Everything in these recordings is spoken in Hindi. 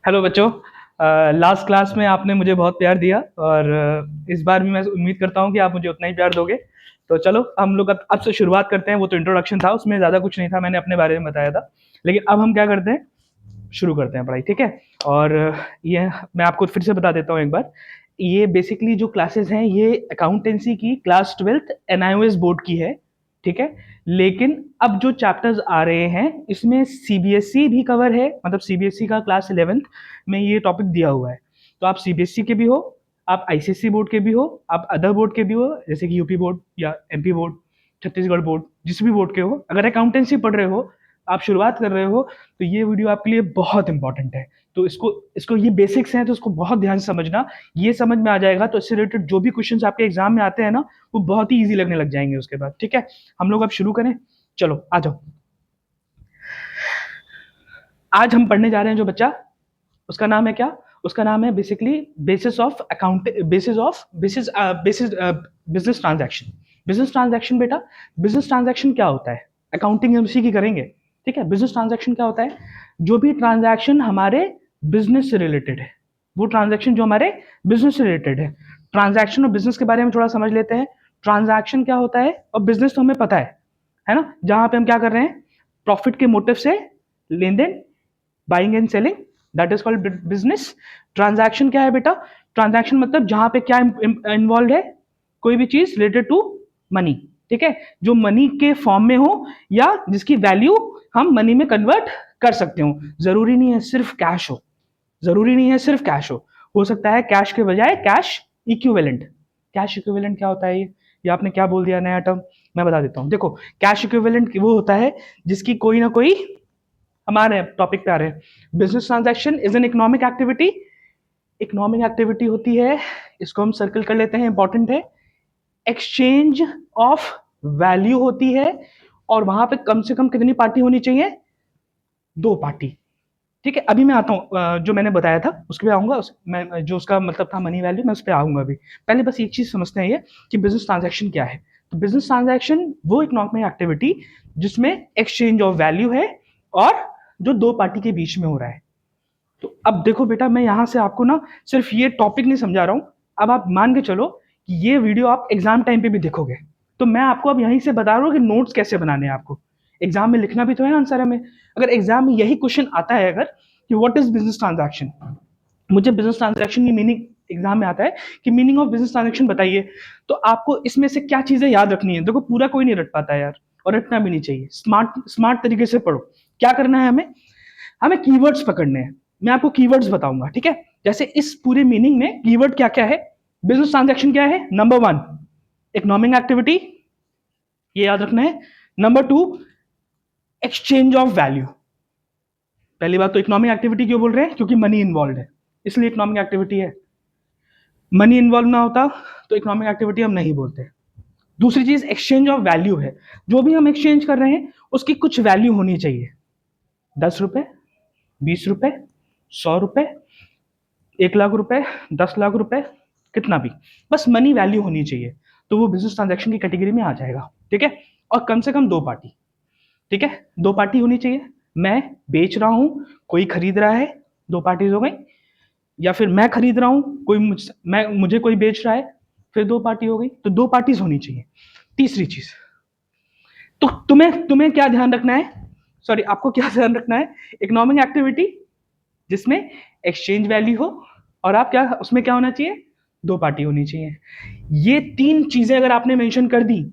हेलो बच्चों। लास्ट क्लास में आपने मुझे बहुत प्यार दिया और इस बार भी मैं उम्मीद करता हूँ कि आप मुझे उतना ही प्यार दोगे। तो चलो हम लोग अब से शुरुआत करते हैं। वो तो इंट्रोडक्शन था, उसमें ज़्यादा कुछ नहीं था, मैंने अपने बारे में बताया था। लेकिन अब हम क्या करते हैं, शुरू करते हैं पढ़ाई, ठीक है। और ये मैं आपको फिर से बता देता हूँ एक बार। ये बेसिकली जो क्लासेस हैं ये अकाउंटेंसी की क्लास 12th एनआईओएस बोर्ड की है, ठीक है। लेकिन अब जो चैप्टर्स आ रहे हैं इसमें सीबीएसई भी कवर है, मतलब सीबीएसई का क्लास 11th में ये टॉपिक दिया हुआ है। तो आप सीबीएसई के भी हो, आप आईसीएसई बोर्ड के भी हो, आप अदर बोर्ड के भी हो, जैसे कि यूपी बोर्ड या एमपी बोर्ड, छत्तीसगढ़ बोर्ड, जिस भी बोर्ड के हो, अगर अकाउंटेंसी पढ़ रहे हो, आप शुरुआत कर रहे हो, तो ये वीडियो आपके लिए बहुत इंपॉर्टेंट है। तो इसको इसको ये बेसिक्स हैं तो इसको बहुत ध्यान से समझना। ये समझ में आ जाएगा तो इससे रिलेटेड जो भी क्वेश्चंस आपके एग्जाम में आते हैं ना, वो बहुत ही इजी लगने लग जाएंगे उसके बाद, ठीक है। हम लोग अब शुरू करें, चलो आ जाओ। आज हम पढ़ने जा रहे हैं जो बच्चा, उसका नाम है क्या? उसका नाम है basically basis of account, basis business transaction. Business transaction बेटा, बिजनेस ट्रांजैक्शन क्या होता है? अकाउंटिंग हम उसी की करेंगे, ठीक है। बिजनेस ट्रांजैक्शन क्या होता है? जो भी ट्रांजैक्शन हमारे बिजनेस से रिलेटेड है, वो ट्रांजैक्शन जो हमारे बिजनेस से रिलेटेड है। ट्रांजैक्शन और बिजनेस के बारे में थोड़ा समझ लेते हैं। ट्रांजैक्शन क्या होता है और बिजनेस तो हमें पता है ना, जहां पे हम क्या कर रहे हैं, प्रॉफिट के मोटिव से लेन देन, buying and selling, that is called business. Transaction क्या है बेटा? ट्रांजैक्शन मतलब जहां पे क्या इन्वॉल्व है, कोई भी चीज रिलेटेड टू मनी, ठीक है, जो मनी के फॉर्म में हो या जिसकी वैल्यू हम मनी में कन्वर्ट कर सकते हो। जरूरी नहीं है सिर्फ कैश हो, जरूरी नहीं है सिर्फ कैश हो सकता है कैश के बजाय कैश इक्विवेलेंट। कैश इक्विवेलेंट क्या होता है? ये आपने क्या बोल दिया नया टर्म, मैं बता देता हूँ। देखो, कैश इक्विवेलेंट वो होता है जिसकी कोई ना कोई, हमारे टॉपिक पे आ रहे हैं। Business transaction is an economic activity. Economic activity होती है, इसको हम सर्कल कर लेते हैं, इंपॉर्टेंट है। एक्सचेंज ऑफ वैल्यू होती है, और वहां पे कम से कम कितनी पार्टी होनी चाहिए? दो पार्टी, ठीक है। अभी मैं आता हूँ, जो मैंने बताया था उसके पे आऊंगा, मैं जो उसका मतलब था मनी वैल्यू, मैं उस पर आऊंगा अभी। पहले बस एक चीज समझते हैं ये कि बिजनेस ट्रांजैक्शन क्या है। तो बिजनेस ट्रांजैक्शन वो इकोनॉमिक एक्टिविटी जिसमें एक्सचेंज ऑफ वैल्यू है और जो दो पार्टी के बीच में हो रहा है। तो अब देखो बेटा, मैं यहां से आपको ना सिर्फ ये टॉपिक नहीं समझा रहा हूं, अब आप मान के चलो कि ये वीडियो आप एग्जाम टाइम पे भी देखोगे। तो मैं आपको अब यहीं से बता रहा हूँ कि नोट्स कैसे बनाने हैं आपको। एग्जाम में लिखना भी तो है आंसर हमें। अगर एग्जाम में यही क्वेश्चन आता है अगर, कि व्हाट इज बिजनेस ट्रांजैक्शन, मुझे बिजनेस ट्रांजैक्शन की मीनिंग एग्जाम में आता है कि मीनिंग ऑफ बिजनेस ट्रांजैक्शन बताइए, तो आपको इसमें से क्या चीजें याद रखनी है? देखो, पूरा कोई नहीं रट पाता यार, और रटना भी नहीं चाहिए। स्मार्ट स्मार्ट तरीके से पढ़ो। क्या करना है हमें? हमें कीवर्ड्स पकड़ने हैं। मैं आपको कीवर्ड्स बताऊंगा, ठीक है। जैसे इस पूरे मीनिंग में कीवर्ड क्या क्या है? बिजनेस ट्रांजैक्शन क्या है? नंबर 1 इकोनॉमिक एक्टिविटी, ये याद रखना है। Number 2 exchange of value. पहली बात तो इकोनॉमिक एक्टिविटी क्यों बोल रहे हैं? क्योंकि मनी इन्वॉल्व है, इसलिए इकोनॉमिक एक्टिविटी है। मनी इन्वॉल्व ना होता तो इकोनॉमिक एक्टिविटी हम नहीं बोलते। दूसरी चीज एक्सचेंज ऑफ वैल्यू है। जो भी हम एक्सचेंज कर रहे हैं उसकी कुछ वैल्यू होनी चाहिए। 10 रुपए, 20 रुपए, 100 रुपए, 1 लाख रुपए, 10 लाख रुपए, कितना भी, बस मनी वैल्यू होनी चाहिए। तो वो बिजनेस ट्रांजैक्शन की कैटेगरी में आ जाएगा, ठीक है। और कम से कम दो पार्टी, ठीक है, दो पार्टी होनी चाहिए। मैं बेच रहा हूं, कोई खरीद रहा है, दो पार्टीज हो गई। या फिर मैं खरीद रहा हूं, मुझे कोई बेच रहा है, फिर दो पार्टी हो गई। तो दो पार्टीज होनी चाहिए। तीसरी चीज, तो तुम्हें तुम्हें क्या ध्यान रखना है, सॉरी आपको क्या ध्यान रखना है? इकोनॉमिक एक्टिविटी जिसमें एक्सचेंज वैल्यू हो, और आप क्या, उसमें क्या होना चाहिए? दो पार्टी होनी चाहिए। ये तीन चीजें अगर आपने मेंशन कर दी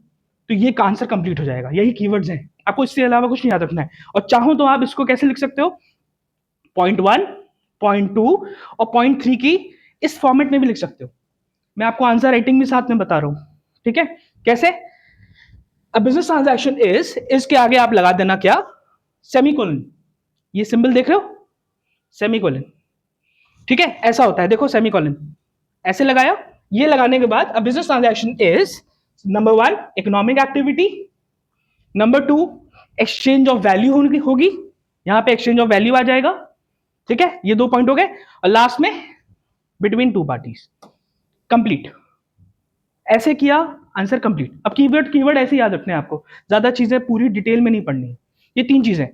तो ये का आंसर कंप्लीट हो जाएगा। यही कीवर्ड्स हैं, आपको इससे अलावा कुछ नहीं याद रखना है। और चाहो तो आप इसको कैसे लिख सकते हो? पॉइंट 1, पॉइंट 2 और पॉइंट 3 की इस फॉर्मेट में भी लिख सकते हो। मैं आपको आंसर राइटिंग भी साथ में बता रहा हूं, ठीक है। कैसे? अ बिजनेस ट्रांजैक्शन इज, इसके आगे आप लगा देना क्या? सेमीकोलन। ये सिंबल देख रहे हो, सेमीकोलन, ठीक है। ऐसा होता है, देखो सेमीकोलन ऐसे लगाया। ये लगाने के बाद a business transaction is number 1 economic activity, number 2 exchange of value होगी, यहां पे एक्सचेंज ऑफ वैल्यू आ जाएगा, ठीक है। ये दो पॉइंट हो गए, और लास्ट में बिटवीन टू पार्टीज, कंप्लीट। ऐसे किया, आंसर कंप्लीट। अब कीवर्ड कीवर्ड ऐसे याद रखने हैं आपको, ज्यादा चीजें पूरी डिटेल में नहीं पढ़नी। ये तीन चीजें,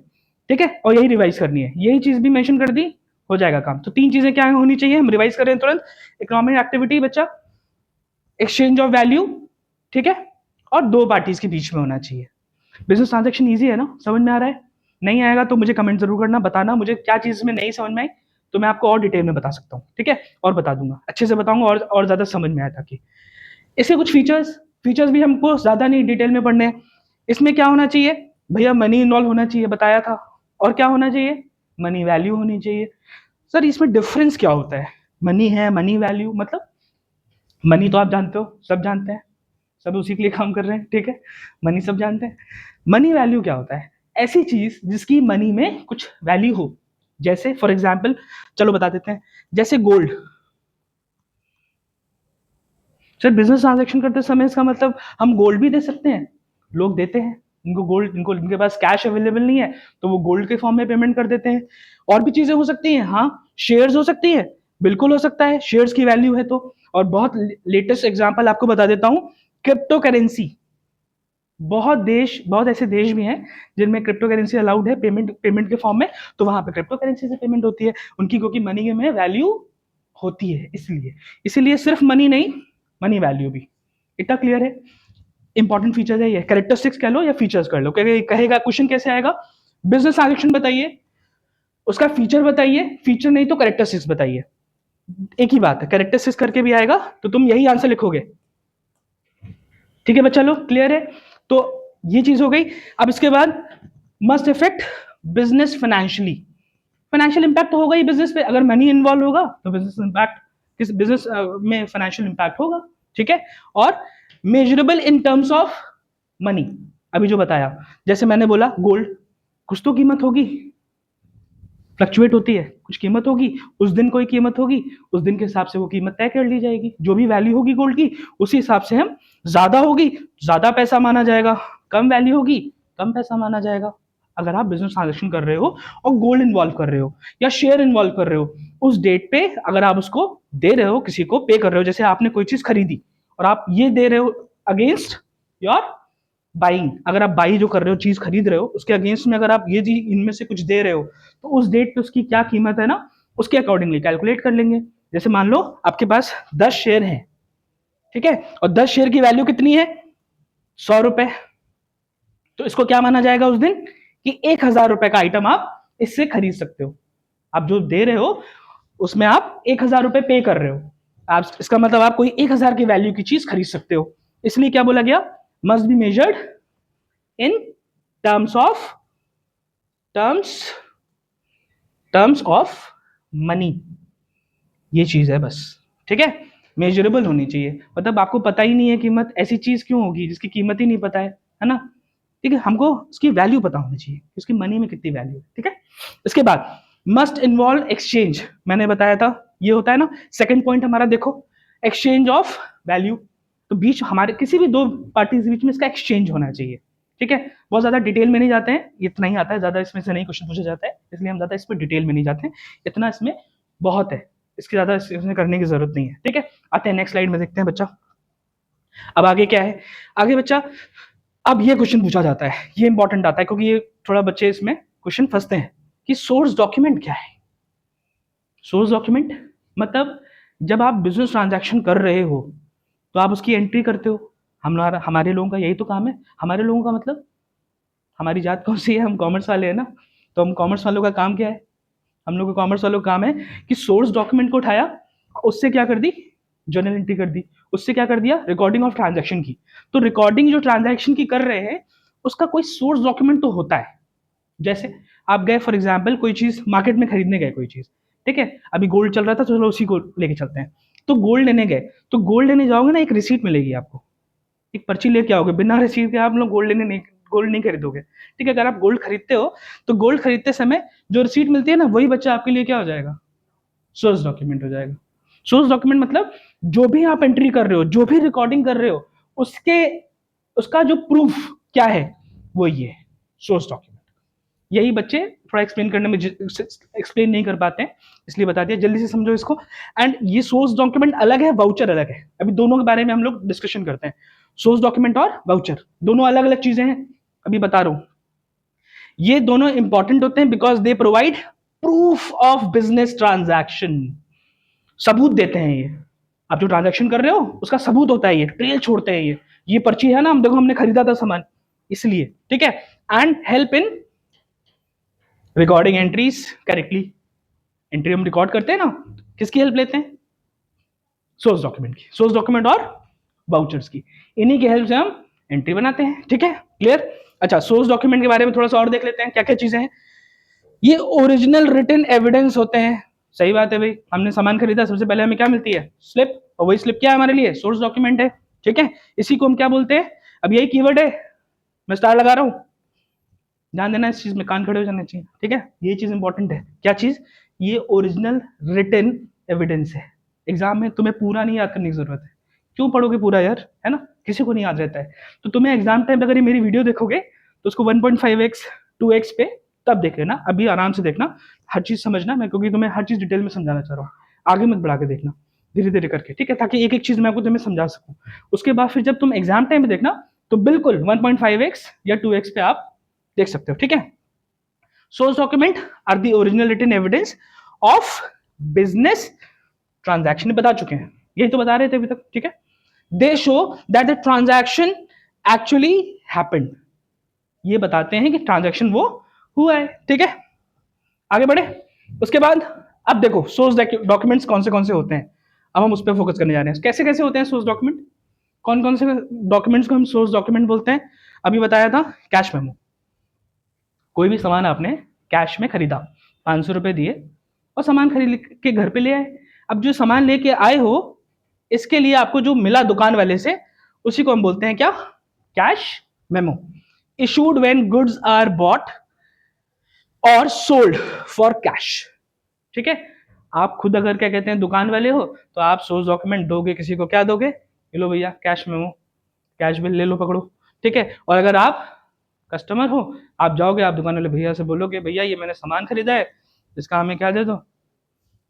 ठीक है, और यही रिवाइज करनी है। यही चीज भी मेंशन कर दी, हो जाएगा काम। तो तीन चीजें क्या होनी चाहिए, हम रिवाइज करें तुरंत। इकोनॉमिक एक्टिविटी बच्चा, एक्सचेंज ऑफ वैल्यू, ठीक है, और दो पार्टीज के बीच में होना चाहिए। बिजनेस ट्रांजेक्शन ईजी है ना, समझ में आ रहा है? नहीं आएगा तो मुझे कमेंट जरूर करना, बताना मुझे क्या चीज में नहीं समझ में आई, तो मैं आपको और डिटेल में बता सकता हूँ, ठीक है, और बता दूंगा, अच्छे से बताऊंगा और ज्यादा समझ में आया ताकि। इसके कुछ फीचर्स, फीचर्स भी हमको ज्यादा नहीं डिटेल में पढ़ने हैं। इसमें क्या होना चाहिए भैया, मनी इन्वॉल्व होना चाहिए, बताया था। और क्या होना चाहिए, मनी वैल्यू होनी चाहिए। सर इसमें डिफरेंस क्या होता है, मनी है, मनी वैल्यू मतलब, मनी तो आप जानते हो, सब जानते हैं, सब उसी के लिए काम कर रहे हैं, ठीक है, मनी सब जानते हैं। मनी वैल्यू क्या होता है, ऐसी चीज जिसकी मनी में कुछ वैल्यू हो। जैसे फॉर एग्जाम्पल, चलो बता देते हैं, जैसे गोल्ड। सर बिजनेस ट्रांजेक्शन करते समय इसका मतलब हम गोल्ड भी दे सकते हैं, लोग देते हैं, इनको गोल्ड, इनको इनके पास कैश अवेलेबल नहीं है तो वो गोल्ड के फॉर्म में पेमेंट कर देते हैं। और भी चीजें हो सकती हैं, हाँ, शेयर्स हो सकती है, बिल्कुल हो सकता है, शेयर्स की वैल्यू है तो। और बहुत लेटेस्ट एग्जांपल आपको बता देता हूं, क्रिप्टो करेंसी। बहुत ऐसे देश भी हैं जिनमें क्रिप्टो करेंसी अलाउड है, पेमेंट पेमेंट के फॉर्म में, तो वहां पे क्रिप्टो करेंसी से पेमेंट होती है उनकी, क्योंकि मनी में वैल्यू होती है, इसलिए इसलिए सिर्फ मनी नहीं, मनी वैल्यू भी। इतना क्लियर है? इंपॉर्टेंट फीचर है ये, कैरेक्टरिस्टिक्स कह लो या फीचर्स कर लो, कहेगा क्वेश्चन कैसे आएगा, बिजनेस ट्रांजेक्शन बताइए, उसका फीचर बताइए, फीचर नहीं तो कैरेक्टरिस्टिक्स बताइए, एक ही बात है, कैरेक्टरिस्टिक्स करके भी आएगा तो तुम यही आंसर लिखोगे। ठीक है बच्चा लोग, क्लियर है? तो ये चीज हो गई। अब इसके बाद must effect business financially, financial impact तो होगा ही बिजनेस पे, अगर मनी इन्वॉल्व होगा तो बिजनेस इंपैक्ट, किस बिजनेस में फाइनेंशियल इंपैक्ट होगा, ठीक है। और measurable in terms of money, अभी जो बताया, जैसे मैंने बोला गोल्ड, कुछ तो कीमत होगी, फ्लक्चुएट होती है, कुछ कीमत होगी, उस दिन कोई कीमत होगी, उस दिन के हिसाब से वो कीमत तय कर ली जाएगी, जो भी वैल्यू होगी गोल्ड की उसी हिसाब से हम, ज्यादा होगी ज्यादा पैसा माना जाएगा, कम वैल्यू होगी कम पैसा माना जाएगा। अगर आप बिजनेस ट्रांजेक्शन कर रहे हो और गोल्ड इन्वॉल्व कर रहे हो या शेयर इन्वॉल्व कर रहे हो, उस डेट पे अगर आप उसको दे रहे हो, किसी को पे कर रहे हो, जैसे आपने कोई चीज खरीदी और आप ये दे रहे हो अगेंस्ट योर बाइंग, अगर आप बाई जो कर रहे हो, चीज खरीद रहे हो, उसके अगेंस्ट में अगर आप ये चीज इनमें से कुछ दे रहे हो, तो उस डेट पे उसकी क्या कीमत है ना, उसके अकॉर्डिंगली कैलकुलेट कर लेंगे। जैसे मान लो आपके पास 10 शेयर हैं, ठीक है, और 10 शेयर की वैल्यू कितनी है, 100 रुपए, तो इसको क्या माना जाएगा उस दिन कि 1000 रुपए का आइटम आप इससे खरीद सकते हो। आप जो दे रहे हो उसमें आप 1000 रुपए पे कर रहे हो, आप इसका मतलब आप कोई 1000 की वैल्यू की चीज खरीद सकते हो। इसलिए क्या बोला गया, must be measured in terms of terms terms of money, ये चीज है बस, ठीक है। मेजरेबल होनी चाहिए, मतलब आपको पता ही नहीं है कीमत, ऐसी चीज क्यों होगी जिसकी कीमत ही नहीं पता है ना, ठीक है, हमको उसकी वैल्यू पता होनी चाहिए, उसकी मनी में कितनी वैल्यू है, ठीक है। इसके बाद मस्ट इन्वॉल्व एक्सचेंज, मैंने बताया था, ये होता है ना सेकंड पॉइंट हमारा, देखो एक्सचेंज ऑफ वैल्यू, तो बीच हमारे किसी भी दो पार्टी के बीच में इसका एक्सचेंज होना चाहिए, ठीक है। बहुत ज्यादा डिटेल में नहीं जाते हैं, इतना ही आता है, ज्यादा इसमें से नहीं क्वेश्चन पूछा जाता है, इसलिए हम ज्यादा इसमें डिटेल में नहीं जाते हैं, इतना इसमें बहुत है, इसकी ज्यादा इसमें करने की जरूरत नहीं है, ठीक है। आते हैं नेक्स्ट स्लाइड में, देखते हैं बच्चा अब आगे क्या है। आगे बच्चा, अब ये क्वेश्चन पूछा जाता है, ये इंपॉर्टेंट आता है क्योंकि ये थोड़ा बच्चे इसमें क्वेश्चन फंसते हैं कि सोर्स डॉक्यूमेंट क्या है। सोर्स डॉक्यूमेंट मतलब जब आप बिजनेस ट्रांजैक्शन कर रहे हो तो आप उसकी एंट्री करते हो, हमारे लोगों का यही तो काम है, हमारे लोगों का मतलब हमारी जात कौन सी है, हम कॉमर्स वाले हैं ना, तो हम कॉमर्स वालों का काम क्या है, हम लोग का कॉमर्स वालों का काम है कि सोर्स डॉक्यूमेंट को उठाया, उससे क्या कर दी, जर्नल एंट्री कर दी, उससे क्या कर दिया, रिकॉर्डिंग ऑफ ट्रांजैक्शन की। तो रिकॉर्डिंग जो ट्रांजैक्शन की कर रहे हैं उसका कोई सोर्स डॉक्यूमेंट तो होता है। जैसे आप गए फॉर एग्जाम्पल कोई चीज मार्केट में खरीदने गए कोई चीज, ठीक है, अभी गोल्ड चल रहा था तो चलो उसी को लेके चलते हैं, तो गोल्ड लेने गए, तो गोल्ड लेने जाओगे ना, एक रिसीट मिलेगी आपको, एक पर्ची लेके आओगे, बिना रिसीट के आप लोग गोल्ड नहीं खरीदोगे, ठीक है। अगर आप गोल्ड खरीदते हो तो गोल्ड खरीदते समय जो रिसीट मिलती है ना, वही बच्चा आपके लिए क्या हो जाएगा, सोर्स डॉक्यूमेंट हो जाएगा। सोर्स डॉक्यूमेंट मतलब जो भी आप एंट्री कर रहे हो, जो भी रिकॉर्डिंग कर रहे हो, उसके उसका जो प्रूफ क्या है, वो ये सोर्स डॉक्यूमेंट। यही बच्चे थोड़ा एक्सप्लेन करने में एक्सप्लेन नहीं कर पाते हैं, इसलिए बता दिया, जल्दी से समझो इसको। एंड ये सोर्स डॉक्यूमेंट अलग है, वाउचर अलग है, अभी दोनों के बारे में हम लोग डिस्कशन करते हैं। सोर्स डॉक्यूमेंट और वाउचर दोनों अलग अलग चीजें हैं, अभी बता रहा हूं। ये दोनों इंपॉर्टेंट होते हैं because they provide proof of business transaction, सबूत देते हैं ये। आप जो ट्रांजैक्शन कर रहे हो उसका सबूत होता है, ये ट्रेल छोड़ते हैं ये पर्ची है ना, हम देखो हमने खरीदा था सामान इसलिए, ठीक है। And help in recording entries correctly, entry हम रिकॉर्ड करते हैं ना, किसकी हेल्प लेते हैं? सोर्स डॉक्यूमेंट की, सोर्स डॉक्यूमेंट और वाउचर्स की, इन्हीं की हेल्प से हम एंट्री बनाते हैं, ठीक है, क्लियर। अच्छा, सोर्स डॉक्यूमेंट के बारे में थोड़ा सा और देख लेते हैं क्या क्या चीजें हैं। ये ओरिजिनल रिटन एविडेंस होते हैं, सही बात है भाई, हमने सामान खरीदा सबसे पहले हमें क्या मिलती है? स्लिप, और वही स्लिप क्या है हमारे लिए? सोर्स डॉक्यूमेंट है, ठीक है। इसी को हम क्या बोलते हैं? अब यही कीवर्ड है, मैं स्टार लगा रहा हूं, ध्यान देना इस चीज में, कान खड़े हो जाने चाहिए, ठीक है। ये चीज इंपॉर्टेंट है, क्या चीज? ये ओरिजिनल रिटन एविडेंस है। एग्जाम में तुम्हें पूरा नहीं याद करने की जरूरत है, क्यों पढ़ोगे पूरा यार, है ना, किसी को नहीं याद रहता है। तो तुम्हें एग्जाम टाइम पे अगर ये मेरी वीडियो देखोगे तो उसको 1.5x 2x पे तब देख लेना, अभी आराम से देखना, हर चीज समझना मैं, क्योंकि तुम्हें हर चीज डिटेल में समझाना चाह रहा हूँ, आगे मत बढ़ा के देखना, धीरे धीरे करके, ठीक है, ताकि एक एक चीज मैं आपको तुम्हें समझा सकूं। उसके बाद फिर जब तुम एग्जाम टाइम पे देखना तो बिल्कुल 1.5x या 2x पे आप देख सकते हो, ठीक है। Source document are the original written evidence of business transaction, बता चुके हैं, यही तो बता रहे थे अभी तक, ठीक है। दे show that the transaction actually happened, ये बताते हैं कि ट्रांजैक्शन वो हुआ है, ठीक है। आगे बढ़े, उसके बाद अब देखो सोर्स डॉक्यूमेंट्स कौन से होते हैं, अब हम उस पर फोकस करने जा रहे हैं, कैसे कैसे होते हैं सोर्स डॉक्यूमेंट, कौन से डॉक्यूमेंट्स को हम सोर्स डॉक्यूमेंट बोलते हैं। अभी बताया था कैश मेमो, कोई भी सामान आपने कैश में खरीदा, 500 रुपए दिए और सामान खरीद के घर पे ले आए, अब जो सामान लेके आए हो इसके लिए आपको जो मिला दुकान वाले से, उसी को हम बोलते हैं क्या? Cash memo. Issued when goods are bought और सोल्ड फॉर कैश, ठीक है। आप खुद अगर क्या कहते हैं दुकान वाले हो तो आप सोर्स डॉक्यूमेंट दोगे किसी को, क्या दोगे? ये लो भैया कैश मेमो, कैश बिल ले लो पकड़ो, ठीक है। और अगर आप कस्टमर हो, आप जाओगे, आप दुकान वाले भैया से बोलोगे भैया ये मैंने सामान खरीदा है, इसका हमें क्या दे दो?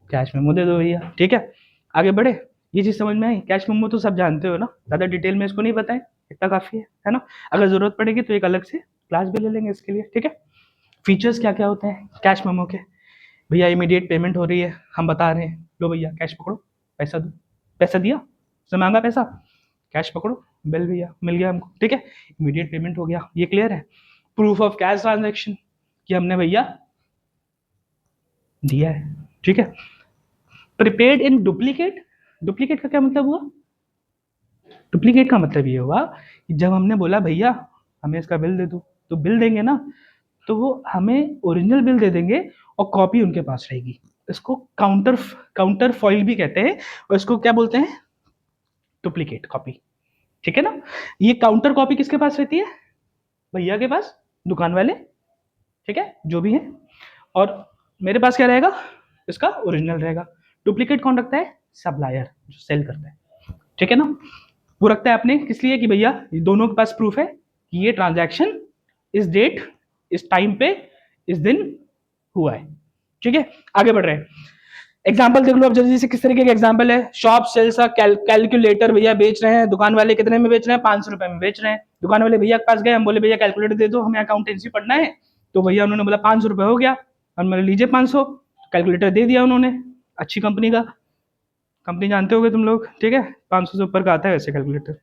कैश मेमो दे दो भैया, ठीक है। आगे बढ़े, ये चीज समझ में आई? कैश मेमो तो सब जानते हो ना, ज्यादा डिटेल में इसको नहीं बताएं, इतना काफी है ना। अगर जरूरत पड़ेगी तो एक अलग से क्लास भी ले लेंगे इसके लिए, ठीक है। फीचर्स क्या क्या होते हैं कैश मेमो के? भैया इमीडिएट पेमेंट हो रही है, हम बता रहे हैं लो भैया कैश पकड़ो, पैसा दो, पैसा दिया, उससे मांगा पैसा, कैश पकड़ो, बिल भैया मिल गया हमको, ठीक है, इमीडिएट पेमेंट हो गया, ये क्लियर है। प्रूफ ऑफ कैश ट्रांजैक्शन कि हमने भैया दिया है, ठीक है। प्रीपेड इन डुप्लीकेट, डुप्लीकेट का क्या मतलब हुआ? डुप्लीकेट का मतलब ये हुआ कि जब हमने बोला भैया हमें इसका बिल दे दो, तो बिल देंगे ना, तो वो हमें ओरिजिनल बिल दे देंगे और कॉपी उनके पास रहेगी, इसको काउंटर काउंटर फॉइल भी कहते हैं, और इसको क्या बोलते हैं? डुप्लीकेट कॉपी, ठीक है ना। ये काउंटर कॉपी किसके पास रहती है? भैया के पास, दुकान वाले, ठीक है, जो भी है। और मेरे पास क्या रहेगा? इसका ओरिजिनल रहेगा। डुप्लीकेट कौन रखता है? सप्लायर, जो सेल करता है, ठीक है ना। वो रखता है अपने किस लिए? कि भैया दोनों के पास प्रूफ है कि ये ट्रांजैक्शन इस डेट इस टाइम पे इस दिन हुआ है, ठीक है। आगे बढ़ रहे हैं, एग्जाम्पल देख लो अब जल्दी से, किस तरीके का एग्जाम्पल है। शॉप सेल्स अ कैलकुलेटर, भैया बेच रहे हैं, दुकान वाले कितने में बेच रहे हैं? 500 रुपए में बेच रहे हैं। दुकान वाले भैया के पास गए, हम बोले भैया कैलकुलेटर दे दो, हमें अकाउंटेंसी पढ़ना है, तो भैया उन्होंने बोला 500 रुपए हो गया, और मैंने लीजिए 500, कैलकुलेटर दे दिया उन्होंने, अच्छी कंपनी का, कंपनी जानते होगे तुम लोग, ठीक है, 500 से ऊपर का आता है वैसे कैलकुलेटर,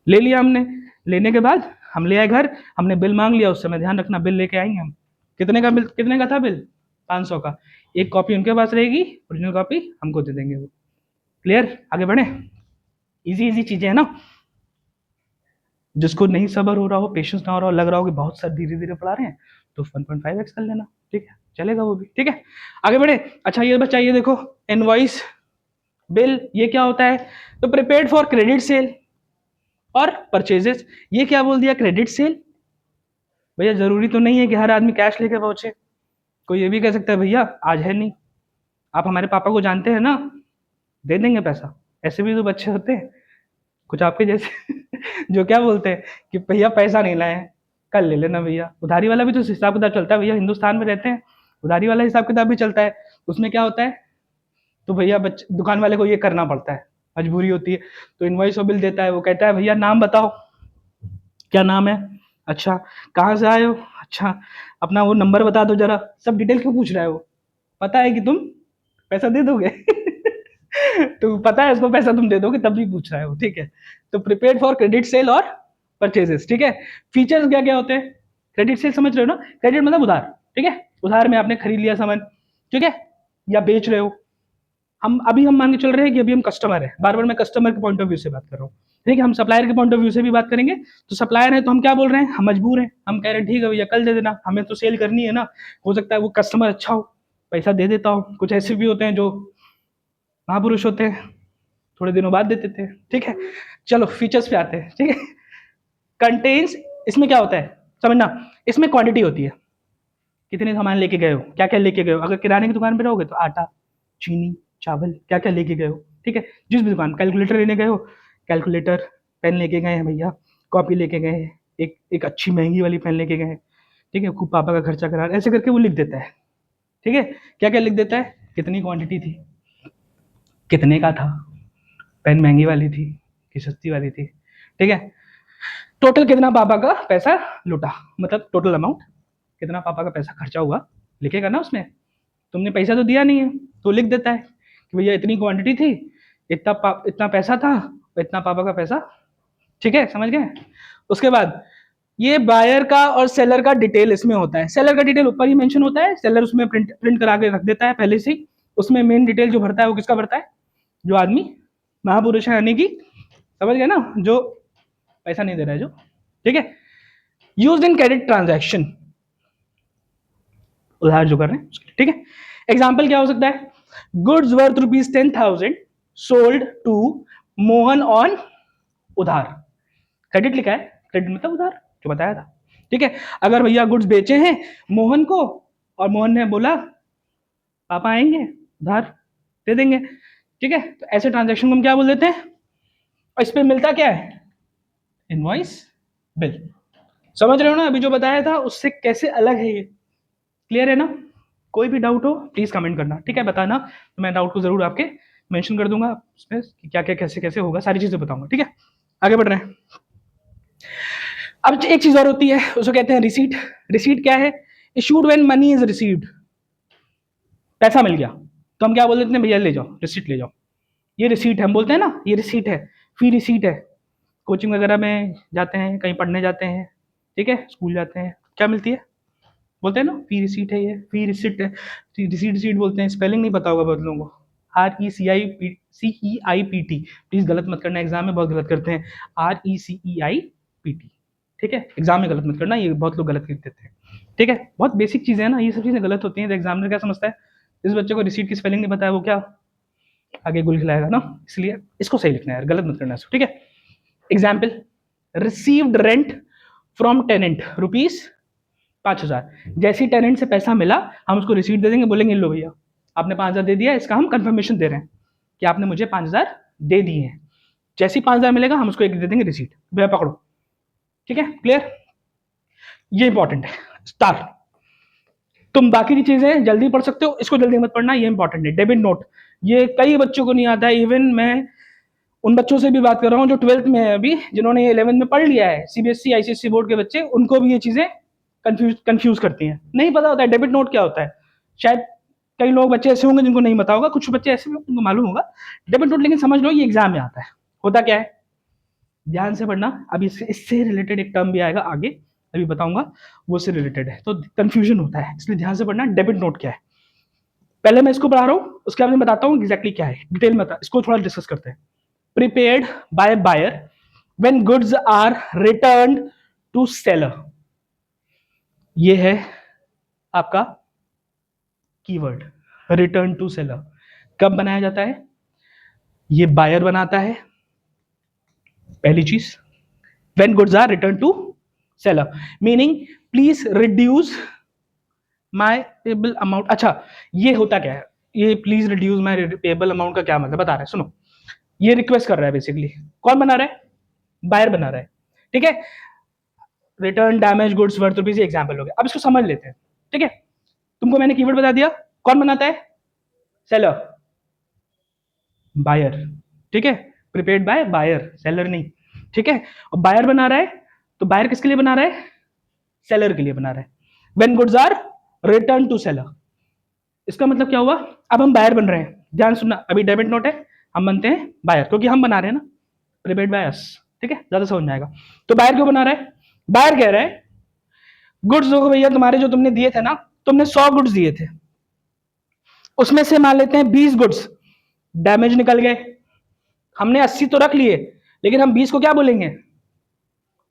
ले लिया हमने। लेने के बाद हम ले आए घर, हमने बिल मांग लिया, उस समय ध्यान रखना बिल लेके आएंगे हम, कितने का बिल, कितने का था बिल? 500 का, एक कॉपी उनके पास रहेगी, ओरिजिनल कॉपी हमको दे देंगे वो, क्लियर। आगे बढ़े, इजी इजी चीजें है ना, जिसको नहीं सबर हो रहा हो, पेशेंस ना हो रहा हो, लग रहा हो कि बहुत सर धीरे धीरे पढ़ा रहे हैं, तो 1.5x कर लेना, ठीक है, चलेगा वो भी, ठीक है। आगे बढ़े, अच्छा ये बच्चा ये देखो, इनवॉइस बिल, ये क्या होता है? तो प्रिपेयर्ड फॉर क्रेडिट सेल और परचेजेस, ये क्या बोल दिया? Credit sale. भैया जरूरी तो नहीं है कि हर आदमी कैश लेके पहुंचे, कोई ये भी कह सकता है भैया आज है नहीं, आप हमारे पापा को जानते हैं ना, दे देंगे पैसा, ऐसे भी तो बच्चे होते हैं कुछ आपके जैसे जो क्या बोलते हैं कि भैया पैसा नहीं लाए हैं, कल ले लेना भैया। उधारी वाला भी तो हिसाब किताब चलता है भैया, हिंदुस्तान में रहते हैं, उधारी वाला हिसाब किताब भी चलता है, उसमें क्या होता है? तो भैया बच्चे दुकान वाले को ये करना पड़ता है, मजबूरी होती है, तो इनवॉइस और बिल देता है, वो कहता है भैया नाम बताओ, क्या नाम है? अच्छा, कहाँ से आए हो? अच्छा, अपना वो नंबर बता दो जरा, सब डिटेल क्यों पूछ रहा है वो? पता है कि तुम पैसा दे दोगे तो पता है इसको पैसा तुम दे दोगे तब भी पूछ रहा है वो, ठीक है। तो प्रिपेयर्ड फॉर क्रेडिट सेल और परचेजेस, ठीक है। फीचर्स क्या क्या होते हैं? क्रेडिट सेल समझ रहे हो ना? क्रेडिट मतलब उधार, ठीक है। उधार में आपने खरीद लिया सामान, ठीक है, या बेच रहे हो। हम मान के चल रहे हैं कि अभी हम कस्टमर है, बार बार मैं कस्टमर के पॉइंट ऑफ व्यू से बात कर रहा हूँ, ठीक है। हम सप्लायर के पॉइंट ऑफ व्यू से भी बात करेंगे। तो सप्लायर है तो हम क्या बोल रहे हैं, हम मजबूर हैं, हम कह रहे हैं ठीक है भैया कल दे देना, हमें तो सेल करनी है ना। हो सकता है वो कस्टमर अच्छा हो, पैसा दे देता हूँ। कुछ ऐसे भी होते हैं जो महापुरुष होते हैं, थोड़े दिनों बाद देते थे, ठीक है। चलो फीचर्स पे आते हैं, ठीक है। कंटेन्स, इसमें क्या होता है समझना, इसमें क्वांटिटी होती है, कितने सामान लेके गए हो, क्या क्या लेके गए हो। अगर किराने की दुकान पे रहोगे तो आटा, चीनी, चावल, क्या क्या लेके गए हो, ठीक है। जिस भी दुकान, कैलकुलेटर लेने गए हो, कैलकुलेटर, पेन लेके गए हैं भैया, कॉपी लेके गए हैं, एक अच्छी महंगी वाली पेन लेके गए हैं, ठीक है, खूब पापा का खर्चा करा, ऐसे करके वो लिख देता है, ठीक है। क्या क्या लिख देता है, कितनी क्वांटिटी थी, कितने का था, पेन महंगी वाली थी कि सस्ती वाली थी, ठीक है। टोटल कितना पापा का पैसा लुटा, मतलब टोटल अमाउंट कितना पापा का पैसा खर्चा हुआ, लिखेगा ना उसमें। तुमने पैसा तो दिया नहीं है, तो लिख देता है कि भैया इतनी क्वांटिटी थी, इतना पैसा था, इतना पापा का पैसा, ठीक है, समझ गए। उसके बाद ये बायर का और सेलर का डिटेल इसमें होता है। सेलर का डिटेल ऊपर ही मेंशन होता है, सेलर उसमें प्रिंट करा के रख देता है पहले से ही। उसमें मेन डिटेल जो भरता है वो किसका भरता है, जो आदमी महापुरुष है, यानी कि समझ गए ना, जो पैसा नहीं दे रहा है जो, ठीक है। यूज्ड इन क्रेडिट ट्रांजैक्शन, उधार जो कर रहे हैं उसके लिए, ठीक है। एग्जाम्पल क्या हो सकता है, goods worth ₹10,000 sold to Mohan on उधार। क्रेडिट लिखा है, क्रेडिट मतलब उधार, जो बताया था, ठीक है। अगर भैया गुड्स बेचे हैं मोहन को, और मोहन ने बोला पापा आएंगे उधार दे देंगे, ठीक है, तो ऐसे ट्रांजैक्शन को हम क्या बोल देते हैं, और इस पे मिलता क्या है, इनवॉइस, बिल। समझ रहे हो ना अभी जो बताया था उससे कैसे अलग है ये, क्लियर है ना। कोई भी डाउट हो प्लीज कमेंट करना, ठीक है, बताना, तो मैं डाउट को जरूर आपके मेंशन कर दूंगा उसमें कि क्या क्या कैसे कैसे होगा, सारी चीजें बताऊंगा, ठीक है। आगे बढ़ रहे हैं। अब एक चीज और होती है, उसको कहते हैं रिसीट। रिसीट क्या है, issued when money is received, पैसा मिल गया तो हम क्या बोल देते हैं, भैया ले जाओ रिसीट ले जाओ, ये रिसीट है, हम बोलते हैं ना ये रिसीट है, फी रिसीट है। कोचिंग वगैरह में जाते हैं, कहीं पढ़ने जाते हैं, ठीक है, स्कूल जाते हैं, क्या मिलती है, बोलते हैं ना फी रिसीट है, ये फी रिसीट है, रिसीट रिसीट बोलते हैं। स्पेलिंग नहीं पता होगा बहुत लोगों को, RECIPT, प्लीज गलत मत करना, एग्जाम में बहुत गलत करते हैं, RECEIPT, ठीक है, एग्जाम में गलत मत करना, ये बहुत लोग गलत लिख देते हैं, ठीक है। बहुत बेसिक चीजें हैं ना, ये सब चीजें गलत होती हैं, तो एग्जामिनर क्या समझता है, जिस बच्चे को रिसीट की स्पेलिंग नहीं पता है वो क्या आगे गुल खिलाएगा ना, इसलिए इसको सही लिखना है, गलत मत करना इसको, ठीक है। Example, received rent from tenant ₹5,000, जैसे ही टेनेंट से पैसा मिला हम उसको रिसीट दे देंगे, बोलेंगे लो भैया आपने 5,000 दे दिया, इसका हम कंफर्मेशन दे रहे हैं कि आपने मुझे 5,000 दे दिए हैं। जैसे ही 5,000 मिलेगा हम उसको एक दे देंगे रिसीट, भैया पकड़ो, ठीक है, क्लियर। ये इंपॉर्टेंट है। स्टार, तुम बाकी की चीजें जल्दी पढ़ सकते हो, इसको जल्दी मत पढ़ना, ये इंपॉर्टेंट है। डेबिट नोट, ये कई बच्चों को नहीं आता है, इवन मैं उन बच्चों से भी बात कर रहा हूँ जो 12th में है अभी, जिन्होंने 11th में पढ़ लिया है, CBSE ICSE बोर्ड के बच्चे, उनको भी ये चीजें कंफ्यूज करती हैं, नहीं पता होता है डेबिट नोट क्या होता है। शायद कई लोग बच्चे ऐसे होंगे जिनको नहीं पता होगा, कुछ बच्चे ऐसे भी उनको मालूम होगा डेबिट नोट, लेकिन समझ लो ये एग्जाम में आता है। होता क्या है, ध्यान से पढ़ना, अभी इससे रिलेटेड एक टर्म भी आएगा आगे, अभी बताऊंगा, वो से रिलेटेड है, तो कंफ्यूजन होता है, इसलिए ध्यान से पढ़ना। डेबिट नोट क्या है, पहले मैं इसको पढ़ा रहा हूँ, उसके बाद मैं बताता हूँ एग्जैक्टली क्या है, डिटेल में इसको थोड़ा डिस्कस करते हैं। Prepaid by buyer when goods are returned to seller, ये है आपका कीवर्ड, रिटर्न टू सेलर। कब बनाया जाता है, ये बायर बनाता है, पहली चीज, when goods are return to seller, meaning please reduce my payable amount. अच्छा, ये होता क्या है, ये please reduce my payable amount का क्या मतलब बता रहा है, सुनो। ये रिक्वेस्ट कर रहा है बेसिकली, कौन बना रहा है, बायर बना रहा है, ठीक है। Return damage goods worth rupees example हो गया, अब इसको समझ लेते हैं, ठीक है। तुमको मैंने कीवर्ड बता दिया, कौन बनाता है, सेलर, बायर, ठीक है, प्रीपेड बाय बायर, सेलर नहीं, ठीक है। और बायर बना रहा है, तो बायर किसके लिए बना रहा है, सेलर के लिए बना रहा है। When goods are return to seller, इसका मतलब क्या हुआ, अब हम बायर बन रहे हैं, ध्यान सुनना, अभी डेबिट नोट है, हम बनते हैं बायर क्योंकि हम बना रहे हैं ना, प्रीपेड बायर्स, ठीक है, ज्यादा समझ में आएगा। तो बायर क्यों बना रहा है, बायर कह रहा है गुड्स देखो भैया तुम्हारे जो तुमने दिए थे ना, तुमने 100 गुड्स दिए थे, उसमें से मान लेते हैं 20 गुड्स डैमेज निकल गए, हमने 80 तो रख लिए, लेकिन हम 20 को क्या बोलेंगे,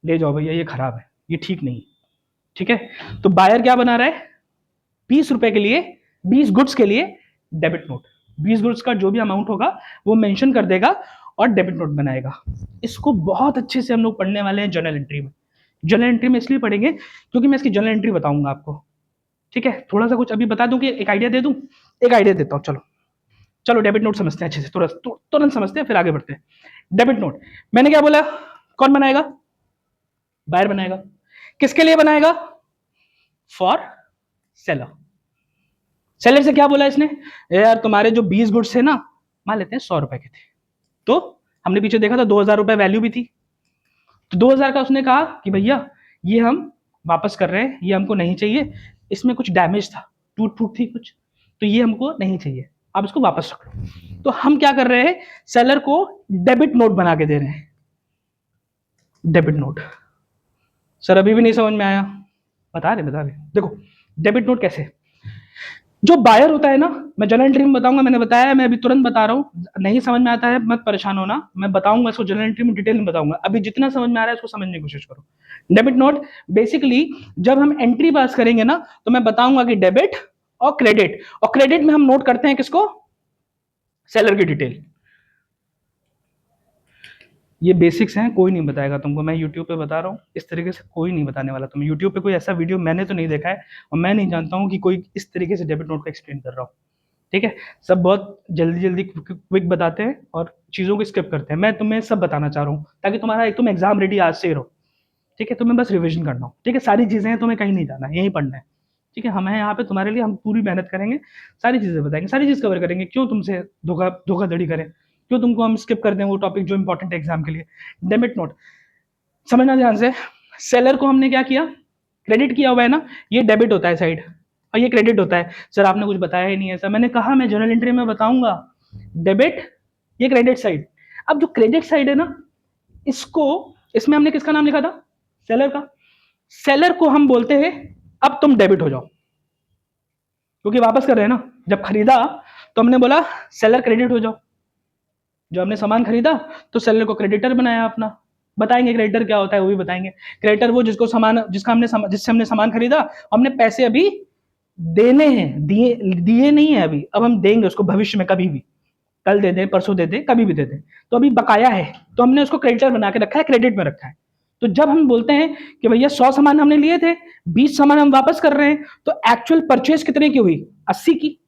ले जाओ भैया ये खराब है, ये ठीक नहीं, ठीक है। तो बायर क्या बना रहा है, 20 रुपए के लिए, 20 गुड्स के लिए डेबिट नोट, 20 गुड्स का जो भी अमाउंट होगा वो मेंशन कर देगा और डेबिट नोट बनाएगा। इसको बहुत अच्छे से हम लोग पढ़ने वाले हैं जर्नल एंट्री में। जर्नल एंट्री में इसलिए पढ़ेंगे क्योंकि मैं इसकी जर्नल एंट्री बताऊंगा आपको, ठीक है। थोड़ा सा कुछ अभी बता दूं कि एक आइडिया दे दूं, एक आइडिया देता हूं, चलो चलो डेबिट नोट समझते हैं अच्छे से, तुरंत समझते हैं फिर आगे बढ़ते हैं। डेबिट नोट मैंने क्या बोला, कौन बनाएगा, बायर बनाएगा, किसके लिए बनाएगा, फॉर सेलर। सेलर से क्या बोला इसने, यार तुम्हारे जो 20 गुड्स थे ना, मान लेते हैं 100 रुपए के थे, तो हमने पीछे देखा था 2000 रुपए वैल्यू भी थी, तो 2000 का उसने कहा कि भैया ये हम वापस कर रहे हैं, ये हमको नहीं चाहिए, इसमें कुछ डैमेज था, टूट फूट थी कुछ, तो ये हमको नहीं चाहिए, आप इसको वापस रख लो। तो हम क्या कर रहे हैं, सेलर को डेबिट नोट बना के दे रहे हैं, डेबिट नोट। सर अभी भी नहीं समझ में आया, बता रहे देखो डेबिट नोट कैसे, जो बायर होता है ना, मैं जनरल एंट्री में बताऊंगा, मैंने बताया, मैं अभी तुरंत बता रहा हूँ, नहीं समझ में आता है मत परेशान होना, मैं बताऊंगा इसको जनरल एंट्री में डिटेल में बताऊंगा, अभी जितना समझ में आ रहा है उसको समझने की कोशिश करो। डेबिट नोट बेसिकली जब हम एंट्री पास करेंगे ना, तो मैं बताऊंगा कि डेबिट और क्रेडिट, और क्रेडिट में हम नोट करते हैं किसको, सेलर की डिटेल। ये बेसिक्स हैं, कोई नहीं बताएगा तुमको, मैं यूट्यूब पे बता रहा हूँ, इस तरीके से कोई नहीं बताने वाला तुम्हें, यूट्यूब पे कोई ऐसा वीडियो मैंने तो नहीं देखा है, और मैं नहीं जानता हूँ कि कोई इस तरीके से डेबिट नोट को एक्सप्लेन कर रहा हूँ, ठीक है। सब बहुत जल्दी जल्दी क्विक बताते हैं और चीज़ों को स्किप करते हैं, मैं तुम्हें सब बताना चाह रहा हूँ ताकि तुम्हारा एक तुम एग्जाम रेडी आज से ही रहो, ठीक है, तुम्हें बस रिविजन करना हो, ठीक है, सारी चीज़ें हैं, तुम्हें कहीं नहीं जाना है, यहीं पढ़ना है, ठीक है। हम हैं यहाँ पे तुम्हारे लिए, हम पूरी मेहनत करेंगे, सारी चीज़ें बताएंगे, सारी चीज़ कवर करेंगे, क्यों तुमसे धोखाधड़ी करें, क्यों तुमको हम स्किप कर दें वो टॉपिक जो इंपॉर्टेंट है एग्जाम के लिए। डेबिट नोट समझना ध्यान से, सेलर को हमने क्या किया, क्रेडिट किया हुआ है ना, ये डेबिट होता है साइड, और ये क्रेडिट होता है। सर आपने कुछ बताया ही नहीं है, सर मैंने कहा मैं जर्नल एंट्री में बताऊंगा, डेबिट ये क्रेडिट साइड। अब जो क्रेडिट साइड है ना, इसको, इसमें हमने किसका नाम लिखा था, सेलर का, सेलर को हम बोलते हैं अब तुम डेबिट हो जाओ, क्योंकि वापस कर रहे हैं ना, जब खरीदा तो हमने बोला सेलर क्रेडिट हो जाओ, जो हमने सामान खरीदा तो सेलर को क्रेडिटर बनाया अपना, बताएंगे क्रेडिटर क्या होता है वो भी बताएंगे। क्रेडिटर वो जिसको सामान, जिससे हमने सामान खरीदा, हमने पैसे अभी देने हैं, दिए दिए नहीं है अभी, अब हम देंगे उसको भविष्य में, कभी भी, कल दे दें, परसों दे दें, कभी भी दे दें, तो अभी बकाया है, तो हमने उसको क्रेडिटर बना के रखा है, क्रेडिट में रखा है। तो जब हम बोलते हैं कि भैया 100 सामान हमने लिए थे, 20 सामान हम वापस कर रहे हैं, तो एक्चुअल परचेज कितने की हुई, 80 की,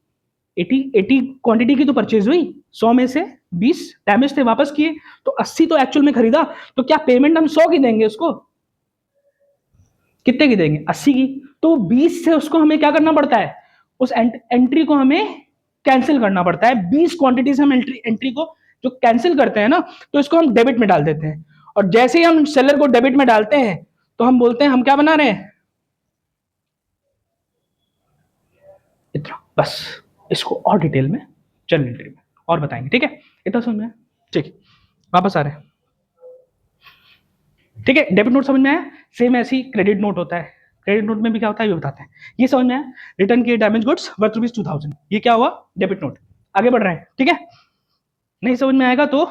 80 क्वांटिटी की तो परचेज हुई, 100 में से 20 डैमेज थे वापस किए, तो 80 तो एक्चुअल में खरीदा, तो क्या पेमेंट हम 100 की देंगे उसको, कितने की देंगे, 80 की, तो 20 से उसको हमें क्या करना पड़ता है, उस एंट्री को हमें कैंसिल करना पड़ता है, 20 क्वांटिटी से हम एंट्री को जो कैंसिल करते हैं ना, तो इसको हम डेबिट में डाल देते हैं, और जैसे ही हम सेलर को डेबिट में डालते हैं तो हम बोलते हैं हम क्या बना रहे हैं, इतना बस, इसको और डिटेल में जर्नल एंट्री में और बताएंगे, ठीक है, इतना समझ में, ठीक, वापस आ रहे हैं, ठीक है। डेबिट नोट समझ में आया, सेम ऐसी क्रेडिट नोट होता है, क्रेडिट नोट में भी क्या होता है ये बताते हैं, ये समझ में आया, रिटर्न किए डैमेज गुड्स वर्थ ₹2000, ये क्या हुआ, डेबिट नोट। आगे बढ़ रहे हैं, ठीक है, नहीं समझ में आएगा तो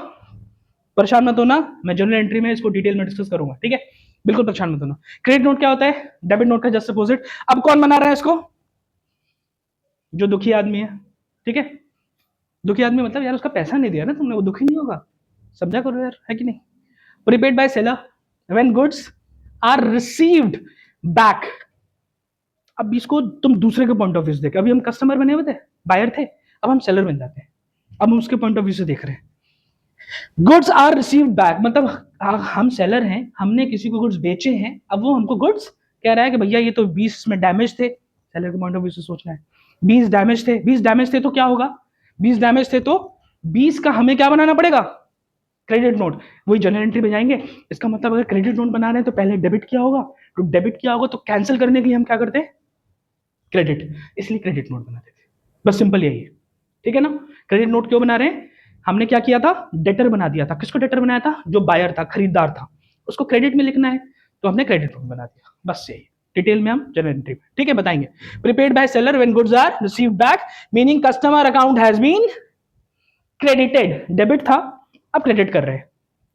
परेशान मत होना, मैं जनरल एंट्री में इसको डिटेल में डिस्कस करूंगा, ठीक है, बिल्कुल परेशान मत होना। क्रेडिट नोट क्या होता है, डेबिट नोट का जस्ट अपोजिट। अब कौन बना रहा है इसको, जो दुखी आदमी है, ठीक है, दुखी आदमी मतलब यार उसका पैसा नहीं दिया ना तुमने, वो दुखी नहीं होगा, समझा करो यार, है कि नहीं। Prepaid by seller when goods are received back. अब इसको तुम दूसरे के पॉइंट ऑफ व्यू से देख, अभी हम कस्टमर बने हुए थे, बायर थे, अब हम सेलर बन जाते हैं, अब हम उसके पॉइंट ऑफ व्यू से देख रहे हैं। गुड्स आर रिसीव्ड बैक मतलब हम सेलर हैं, हमने किसी को गुड्स बेचे हैं, अब वो हमको गुड्स कह रहा है कि भैया ये तो 20 में डैमेज थे, सेलर के पॉइंट ऑफ व्यू से सोचना है, 20 डैमेज थे, 20 डैमेज थे तो क्या होगा, 20 डैमेज थे तो 20 का हमें क्या बनाना पड़ेगा, क्रेडिट नोट, वही जनरल एंट्री में जाएंगे। इसका मतलब अगर क्रेडिट नोट बना रहे हैं तो पहले डेबिट किया होगा, तो डेबिट किया होगा तो कैंसिल करने के लिए हम क्या करते हैं, क्रेडिट, इसलिए क्रेडिट नोट बनाते थे, बस सिंपल यही है, ठीक है ना। क्रेडिट नोट क्यों बना रहे हैं, हमने क्या किया था, डेटर बना दिया था। किसको डेटर बनाया था, जो बायर था, खरीदार था, उसको क्रेडिट में लिखना है, तो हमने क्रेडिट नोट बना दिया, बस यही। डिटेल में हम जनरेटिव, ठीक है, बताएंगे। Prepaid by seller when goods are received back, meaning customer account has been credited, debit था अब क्रेडिट कर रहे हैं,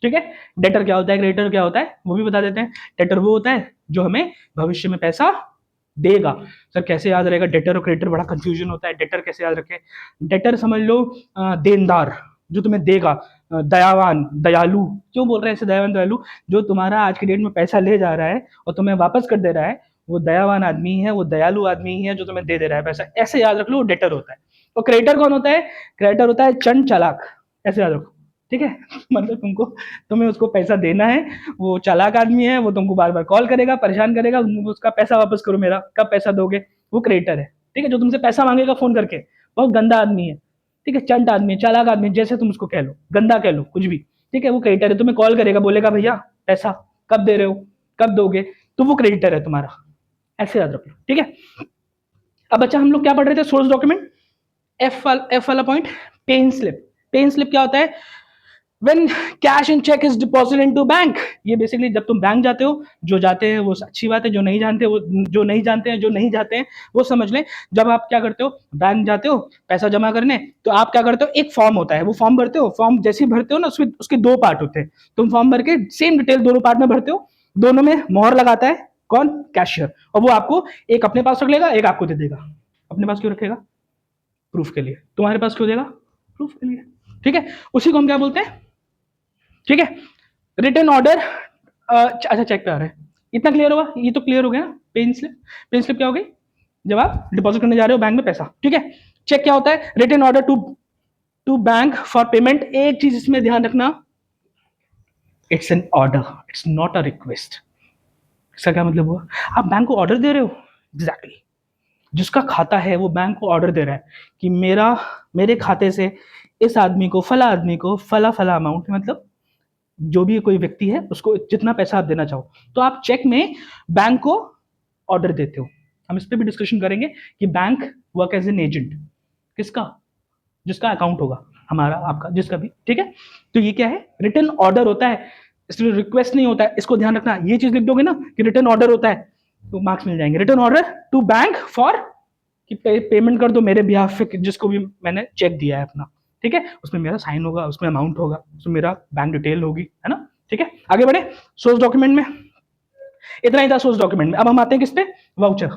ठीक है। डेटर क्या होता है, क्रेडिटर क्या होता है, वो भी बता देते हैं। डेटर वो होता है जो हमें भविष्य में पैसा देगा। सर कैसे याद रहेगा, डेटर और क्रेडिटर बड़ा कंफ्यूजन होता है, डेटर कैसे याद रखें। डेटर समझ लो देनदार, जो तुम्हें देगा, दयावान, दयालु। क्यों बोल रहे हैं ऐसे दयावान दयालु, जो तुम्हारा आज की डेट में पैसा ले जा रहा है और तुम्हें वापस कर दे रहा है, वो दयावान आदमी है, वो दयालु आदमी है जो तुम्हें दे रहा है पैसा, ऐसे याद रख लो, वो डेटर होता है। और क्रेडिटर कौन होता है, क्रेडिटर होता है चंड चालाक, ऐसे याद रखो, ठीक है। मतलब तुम्हें उसको पैसा देना है, वो चालाक आदमी है, वो तुमको बार बार कॉल करेगा, परेशान करेगा, उसका पैसा वापस करो मेरा, कब पैसा दोगे, वो क्रेडिटर है, ठीक है। जो तुमसे पैसा मांगेगा फोन करके, बहुत गंदा आदमी है, ठीक है, चंट आदमी है, चालाक आदमी है, जैसे तुम उसको कह लो, गंदा कह लो, कुछ भी, ठीक है, वो क्रेडिटर है। तुम्हें कॉल करेगा, बोलेगा भैया पैसा कब दे रहे हो, कब दोगे, तो वो क्रेडिटर है तुम्हारा, ऐसे याद रख लो, ठीक है। अब बच्चा हम लोग क्या पढ़ रहे थे, सोर्स डॉक्यूमेंट, एफ वाला point, pay in slip. Pay in slip क्या होता है, When cash and check is deposited into bank, ये बेसिकली जब तुम बैंक जाते हो, जो जाते हैं वो अच्छी बात है, जो नहीं जानते वो, जो नहीं जानते हैं, जो नहीं जाते हैं वो समझ लें। जब आप क्या करते हो, बैंक जाते हो पैसा जमा करने, तो आप क्या करते हो, एक फॉर्म होता है, वो फॉर्म भरते हो, फॉर्म जैसे ही भरते हो ना, उसमें उसके दो पार्ट होते हैं, तुम फॉर्म भर के सेम डिटेल दोनों पार्ट में भरते हो, दोनों में मोहर लगाता है कौन, कैशियर, और वो आपको एक अपने पास रख लेगा, एक आपको दे देगा। अपने पास क्यों रखेगा, प्रूफ के लिए। तुम्हारे पास क्यों देगा, प्रूफ के लिए, ठीक है। उसी को हम क्या बोलते हैं, ठीक है, रिटर्न ऑर्डर। अच्छा चेक पे आ रहा है, इतना क्लियर होगा, ये तो क्लियर हो गया ना। पेन स्लिप, पेन स्लिप क्या हो गई, जब आप डिपॉजिट करने जा रहे हो बैंक में पैसा, ठीक है। चेक क्या होता है, written order to to bank for payment. एक चीज इसमें ध्यान रखना, it's an order, it's not a request. इसका क्या मतलब हुआ, आप बैंक को ऑर्डर दे रहे हो, एग्जैक्टली exactly. जिसका खाता है वो बैंक को ऑर्डर दे रहा है कि मेरे खाते से इस आदमी को, फला आदमी को फला फला अमाउंट, मतलब जो भी कोई व्यक्ति है उसको जितना पैसा आप देना चाहो, तो आप चेक में बैंक को ऑर्डर देते हो। हम इस पर भी डिस्कशन करेंगे कि bank work as an agent, किसका, जिसका अकाउंट होगा, हमारा आपका जिसका भी, ठीक है। तो ये क्या है, रिटर्न ऑर्डर होता है, इसलिए रिक्वेस्ट नहीं होता है, इसको ध्यान रखना। ये चीज लिख दोगे ना कि रिटर्न ऑर्डर होता है, तो मार्क्स मिल जाएंगे। Written order to bank for कि पेमेंट कर दो मेरे बिहाफ पे, जिसको भी मैंने चेक दिया है अपना, ठीक है, उसमें मेरा साइन होगा, उसमें अमाउंट होगा, उसमें मेरा बैंक डिटेल होगी, है ना, ठीक है। आगे बढ़े, सोर्स डॉक्यूमेंट में इतना ही था, सोर्स डॉक्यूमेंट में। अब हम आते हैं किस पे, वाउचर।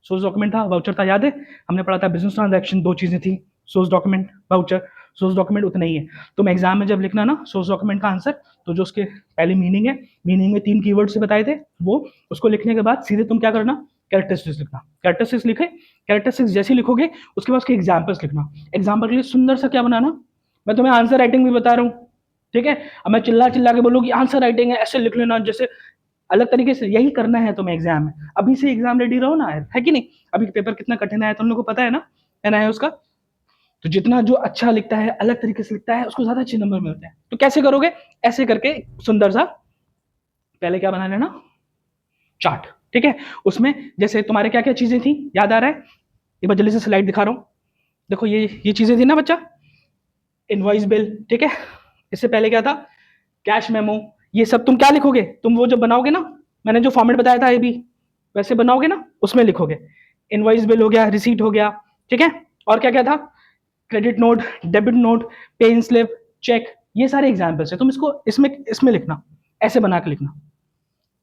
सोर्स डॉक्यूमेंट था, वाउचर था, याद है हमने पढ़ा था बिजनेस ट्रांजैक्शन, दो चीजें थी, source document, voucher. Source document उतना ही है, तुम एग्जाम में जब लिखना ना सोर्स डॉक्यूमेंट का आंसर, तो जो उसके पहले मीनिंग है, मीनिंग में 3 कीवर्ड से बताए थे, वो उसको लिखने के बाद सीधे तुम क्या करना, कैरेक्टरिस्टिक्स लिखना। कैरेक्टरिस्टिक्स लिखे, कैरेक्टरिस्टिक्स जैसे लिखोगे उसके बाद उसके एग्जाम्पल्स लिखना। एग्जाम्पल के लिए सुंदर सा क्या बनाना, मैं तुम्हें आंसर राइटिंग भी बता रहा हूँ, ठीक है। अब मैं चिल्ला चिल्ला के बोलूँ कि आंसर राइटिंग है, ऐसे लिख लेना, जैसे अलग तरीके से यही करना है तुम्हें एग्जाम में। अभी से एग्जाम रेडी रहो ना, है कि नहीं। अभी पेपर कितना कठिन है तुम लोग को पता है ना, है उसका। तो जितना जो अच्छा लिखता है, अलग तरीके से लिखता है, उसको ज्यादा अच्छे नंबर मिलते हैं। तो कैसे करोगे, ऐसे करके सुंदर सा पहले क्या बना लेना, चार्ट, ठीक है। उसमें जैसे तुम्हारे क्या क्या चीजें थी याद आ रहा है, एक बार जल्दी से स्लाइड दिखा रहा हूँ। देखो ये चीजें थी ना बच्चा, इनवॉइस बिल, ठीक है। इससे पहले क्या था, कैश मेमो। ये सब तुम क्या लिखोगे, तुम वो जब बनाओगे ना, मैंने जो फॉर्मेट बताया था ये भी वैसे बनाओगे ना, उसमें लिखोगे। इनवॉइस बिल हो गया, रिसीट हो गया, ठीक है। और क्या क्या था, credit note, debit note, pay slip, cheque, ये सारे एग्जाम्पल्स है। तुम इसको इसमें लिखना, ऐसे बना के लिखना,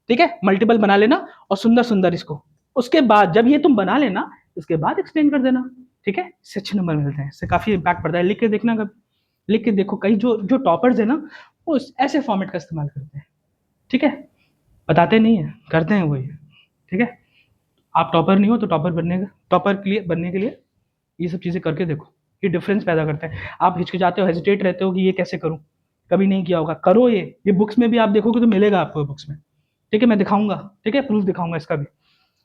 ठीक है। मल्टीपल बना लेना और सुंदर सुंदर इसको। उसके बाद जब ये तुम बना लेना, उसके बाद एक्सप्लेन कर देना, ठीक है। इससे अच्छे नंबर मिलते हैं, इससे काफी इम्पैक्ट पड़ता है। लिख के देखना, कभी लिख के देखो, कई जो जो टॉपर्स है ना, वो ऐसे फॉर्मेट का इस्तेमाल करते हैं, ठीक है। बताते नहीं है, करते हैं वही, ठीक है। आप टॉपर नहीं हो तो बनने के लिए ये सब चीज़ें करके देखो, ये डिफरेंस पैदा करते हैं। आप हिचकिचाते हो, हेजिटेट रहते हो कि ये कैसे करूं, कभी नहीं किया होगा, करो ये बुक्स में भी आप देखोगे तो मिलेगा आपको बुक्स में, ठीक है। मैं दिखाऊंगा, ठीक है, प्रूफ दिखाऊंगा इसका भी।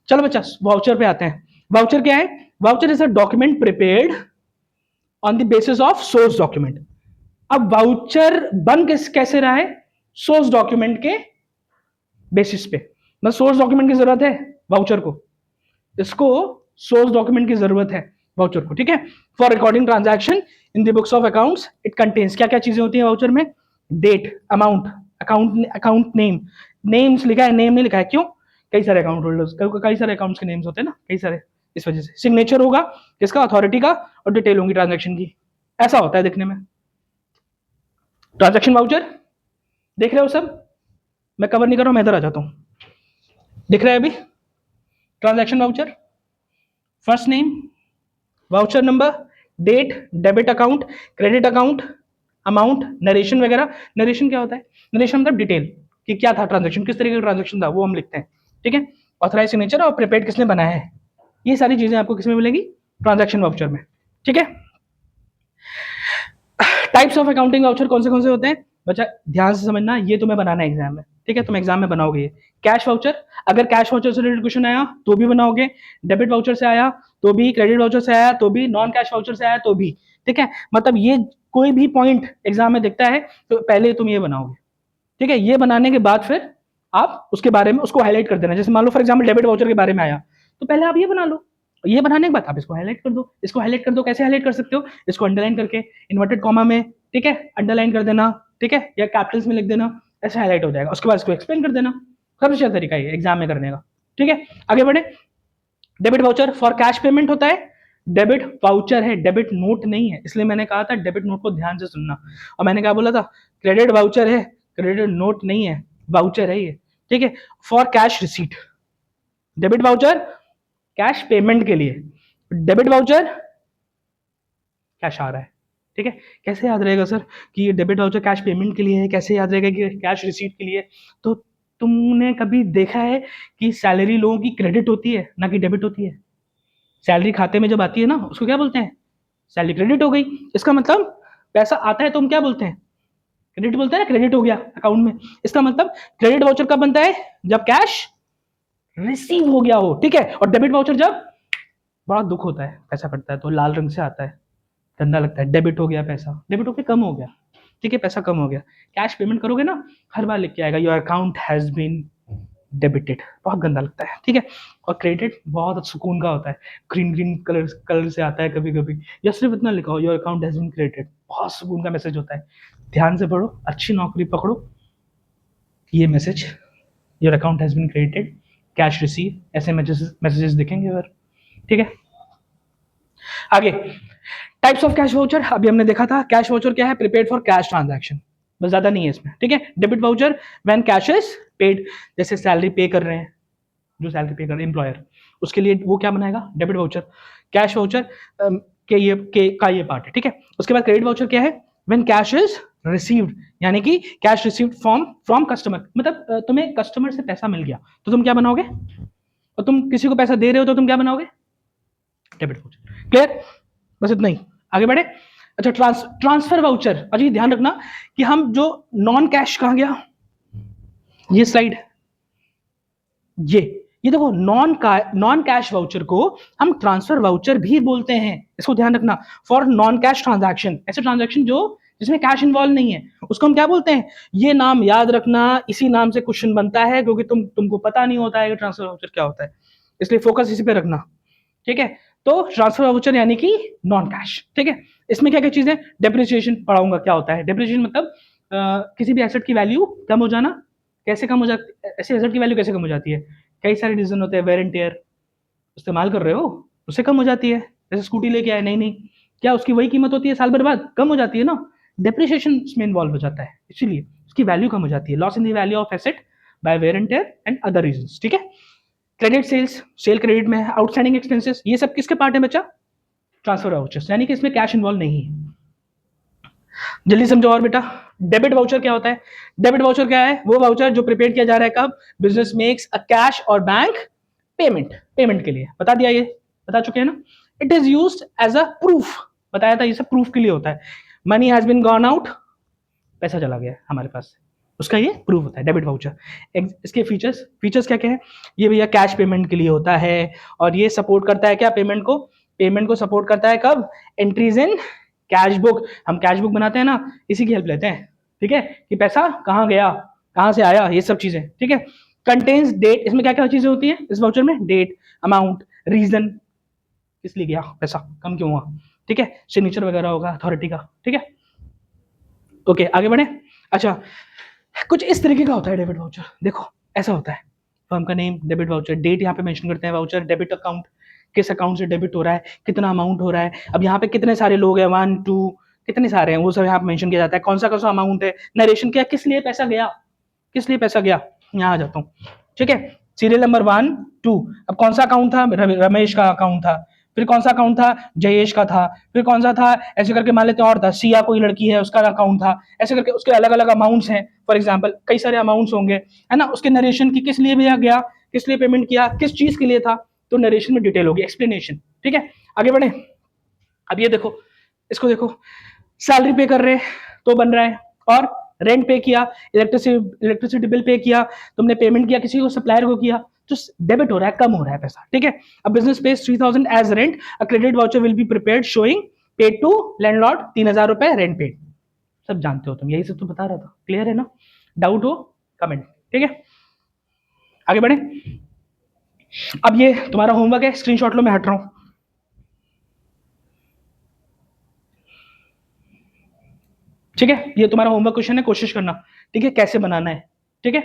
चलो बच्चा, वाउचर पे आते हैं। वाउचर क्या है, voucher is a document prepared on the basis of source document. अब वाउचर बन कैसे रहा है, सोर्स डॉक्यूमेंट के बेसिस पे। मतलब सोर्स डॉक्यूमेंट की जरूरत है वाउचर को, इसको सोर्स डॉक्यूमेंट की जरूरत है। वाउचर को, ठीक है। For recording transaction in the books of accounts it contains, क्या क्या चीजें होती हैं वाउचर में, date, amount, account name, names लिखा है, नेम नहीं लिखा है, क्यों, कई सारे अकाउंट होल्डर्स, कई सारे अकाउंट्स के नेम्स होते हैं ना, कई सारे, इस वजह से। सिग्नेचर होगा किसका, अथॉरिटी का, और डिटेल होंगी ट्रांजैक्शन की। ऐसा होता है दिखने में ट्रांजैक्शन वाउचर। देख रहे हो सब, मैं कवर नहीं कर रहा हूं, मैं इधर आ जाता हूं। दिख रहा है अभी transaction voucher, first name, voucher number, date, debit account, credit account, amount, narration वगैरह। नरेशन क्या होता है, नरेशन मतलब डिटेल कि क्या था ट्रांजैक्शन, किस तरीके का ट्रांजैक्शन था, वो हम लिखते हैं, ठीक है। ऑथराइज सिग्नेचर और प्रिपेयर्ड किसने बनाया है, ये सारी चीजें आपको किसमें मिलेगी, ट्रांजैक्शन वाउचर में, ठीक है। टाइप्स ऑफ अकाउंटिंग वाउचर कौन से होते हैं बच्चा, ध्यान से समझना, ये तुम्हें बनाना है एग्जाम में, ठीक है, तुम एग्जाम में बनाओगे ये। कैश वाउचर, अगर कैश वाउचर से रिलेटेड क्वेश्चन आया तो भी बनाओगे, डेबिट वाउचर से आया तो भी, क्रेडिट वाउचर से आया तो भी, नॉन कैश वाउचर से आया तो भी, ठीक है। मतलब ये कोई भी पॉइंट एग्जाम में दिखता है तो पहले तुम ये बनाओगे, ठीक है। ये बनाने के बाद फिर आप उसके बारे में उसको हाईलाइट कर देना। जैसे मान लो फॉर एग्जाम्पल डेबिट वाउचर के बारे में आया तो पहले आप ये बना लो, ये बनाने के बाद आप इसको हाईलाइट कर दो, इसको हाईलाइट कर दो। कैसे हाईलाइट कर सकते हो, इसको अंडरलाइन करके, इन्वर्टेड कॉमा में, ठीक है, अंडरलाइन कर देना, ठीक है, या कैपिटल्स में लिख देना, ऐसे हाईलाइट हो जाएगा। उसके बाद इसको एक्सप्लेन कर देना, सबसे अच्छा तरीका है एग्जाम में करने का, ठीक है। आगे बढ़े, debit voucher for cash payment होता है, डेबिट वाउचर है, डेबिट नोट नहीं है, इसलिए मैंने कहा था डेबिट नोट को ध्यान से सुनना। और मैंने क्या बोला था, क्रेडिट वाउचर है, क्रेडिट नोट नहीं है, वाउचर है ये, ठीक है। For cash receipt, debit voucher cash payment के लिए, डेबिट वाउचर कैश आ रहा है, ठीक है। कैसे याद रहेगा सर कि ये डेबिट वाउचर कैश पेमेंट के लिए है, कैसे याद रहेगा कि कैश रिसीट के लिए, तो तुमने कभी देखा है कि सैलरी लोगों की क्रेडिट होती है ना कि डेबिट होती है। सैलरी खाते में जब आती है ना उसको क्या बोलते हैं, सैलरी क्रेडिट हो गई, इसका मतलब पैसा आता है तो हम क्या बोलते हैं, क्रेडिट बोलते हैं ना, क्रेडिट हो गया अकाउंट में। इसका मतलब क्रेडिट वाउचर कब बनता है, जब कैश रिसीव हो गया हो, ठीक है। और डेबिट वाउचर जब बड़ा दुख होता है, पैसा कटता है तो लाल रंग से आता है, गंदा लगता है, डेबिट हो गया पैसा, डेबिट होके कम हो गया, ठीक है, पैसा कम हो गया। कैश पेमेंट करोगे ना हर बार लिख के आएगा your account has been debited, बहुत गंदा लगता है, ठीक है। और क्रेडिट बहुत सुकून का होता है, ग्रीन ग्रीन कलर से आता है कभी कभी, या सिर्फ इतना लिखा हो your account has been credited, बहुत सुकून का मैसेज होता है। ध्यान से पढ़ो, अच्छी नौकरी पकड़ो, ये message your account has been credited, cash receive, ऐसे मैसेजेस दिखेंगे फिर, ठीक है। आगे टाइप्स ऑफ कैश वाउचर, अभी हमने देखा था कैश वाउचर क्या है, प्रीपेड फॉर कैश ट्रांजैक्शन, बस ज्यादा नहीं है इसमें, ठीक है। Debit voucher when cash is paid, जैसे सैलरी पे कर रहे हैं, जो सैलरी पे कर रहे हैं एम्प्लॉयर, उसके लिए वो क्या बनाएगा, डेबिट वाउचर। कैश वाउचर के ये पार्ट है, ठीक है। उसके बाद क्रेडिट वाउचर क्या है, व्हेन कैश इज रिसीव्ड, यानी कि कैश रिसीव्ड फ्रॉम कस्टमर, मतलब तुम्हें कस्टमर से पैसा मिल गया तो तुम क्या बनाओगे, और तुम किसी को पैसा दे रहे हो तो तुम क्या बनाओगे, डेबिट वाउचर। क्लियर, बस इतना ही, आगे बढ़े। अच्छा ट्रांसफर वाउचर, अजी ध्यान रखना कि हम जो नॉन कैश, कहां गया ये स्लाइड, ये देखो, नॉन कैश वाउचर को हम ट्रांसफर वाउचर भी बोलते हैं, इसको ध्यान रखना। फॉर नॉन कैश ट्रांजैक्शन, ऐसे ट्रांजैक्शन जो जिसमें कैश इन्वॉल्व नहीं है, उसको हम क्या बोलते हैं, ये नाम याद रखना, इसी नाम से क्वेश्चन बनता है, क्योंकि तुमको पता नहीं होता है कि ट्रांसफर वाउचर क्या होता है, इसलिए फोकस इसी पे रखना, ठीक है। तो ट्रांसफर वाउचर यानी कि नॉन कैश, ठीक है। इसमें क्या क्या चीजें, डेप्रिसिएशन पढ़ाऊंगा क्या होता है, डेप्रिसिएशन मतलब किसी भी एसेट की वैल्यू कम हो जाना, कैसे कम हो जाती, ऐसे एसेट की वैल्यू कैसे कम हो जाती है, कई सारे रीजन होते हैं, वेयर एंड टेयर इस्तेमाल कर रहे हो उससे कम हो जाती है, जैसे स्कूटी लेके आए, नहीं क्या उसकी वही कीमत होती है साल भर बाद, कम हो जाती है ना, डेप्रिसिएशन में इन्वॉल्व हो जाता है, इसीलिए उसकी वैल्यू कम हो जाती है, loss in the value of asset by wear and tear and other reasons, ठीक है। क्रेडिट सेल्स, सेल क्रेडिट में आउटस्टैंडिंग एक्सपेंसेस, ये सब किसके पार्ट है बच्चा, ट्रांसफर वाउचर्स, यानी कि इसमें कैश इन्वॉल्व नहीं है। जल्दी समझो और बेटा, डेबिट वाउचर क्या होता है, डेबिट वाउचर क्या है, वो वाउचर जो प्रिपेयर किया जा रहा है कब, बिजनेस मेक्स अ कैश और बैंक पेमेंट के लिए, बता दिया, ये बता चुके हैं ना। It is used as a proof, बताया था ये सब प्रूफ के लिए होता है, money has been gone out, पैसा चला गया हमारे पास से, उसका ये प्रूफ होता है डेबिट वाउचर। इसके फीचर्स क्या क्या है, ये भैया कैश पेमेंट के लिए होता है, और ये सपोर्ट करता है क्या, पेमेंट को सपोर्ट करता है कब, एंट्रीज इन कैश बुक, हम कैश बुक बनाते हैं ना, इसी की हेल्प लेते हैं, ठीक है, कि पैसा कहाँ गया, कहाँ से आया, ये सब चीजें, ठीक है। कंटेन्स डेट, इसमें क्या क्या चीजें होती है इस वाउचर में, डेट, अमाउंट, रीजन, किस लिए गया पैसा, कम क्यों हुआ, ठीक है, सिग्नेचर वगैरह होगा अथॉरिटी का, ठीक है। ओके आगे बढ़े। अच्छा, कुछ इस तरीके का होता है डेबिट वाउचर, देखो ऐसा होता है, फर्म का नेम, डेबिट वाउचर, डेट यहाँ पे मेंशन करते हैं, वाउचर डेबिट अकाउंट, किस अकाउंट से डेबिट हो रहा है, कितना अमाउंट हो रहा है, अब यहाँ पे कितने सारे लोग हैं, 1 2 कितने सारे हैं वो सब यहाँ पे मेंशन किया जाता है, कौन सा अमाउंट है, नरेशन किया, किस लिए पैसा गया, किस लिए पैसा गया, यहाँ आ जाता हूँ, ठीक है। सीरियल नंबर 1 2, अब कौन सा अकाउंट था, रमेश का अकाउंट था, फिर कौन सा अकाउंट था, जयेश का था, फिर कौन सा था, ऐसे करके मान लेते हैं और था, सिया कोई लड़की है उसका अकाउंट था, ऐसे करके उसके अलग अलग अमाउंट्स हैं, फॉर एग्जांपल कई सारे अमाउंट्स होंगे, है ना, उसके नरेशन की किस लिए भी गया, किस लिए पेमेंट किया, किस चीज के लिए था, तो नरेशन में डिटेल होगी, एक्सप्लेनेशन, ठीक है। आगे बढ़े। अब ये देखो, इसको देखो, सैलरी पे कर रहे तो बन रहा है, और रेंट पे किया, इलेक्ट्रिसिटी बिल पे किया, तुमने पेमेंट किया किसी को, सप्लायर को किया, तो डेबिट हो रहा है, कम हो रहा है पैसा, ठीक है। अब business pays 3000 as rent, a credit voucher will be prepared showing paid to landlord 3000 रुपए रेंट पेड, सब जानते हो तुम, यही सब तो बता रहा था, क्लियर है ना, डाउट हो कमेंट, ठीक है। आगे बढ़े। अब ये तुम्हारा होमवर्क है, स्क्रीनशॉट लो, मैं हट रहा हूं, ठीक है, ये तुम्हारा होमवर्क क्वेश्चन है, कोशिश करना, ठीक है, कैसे बनाना है, ठीक है,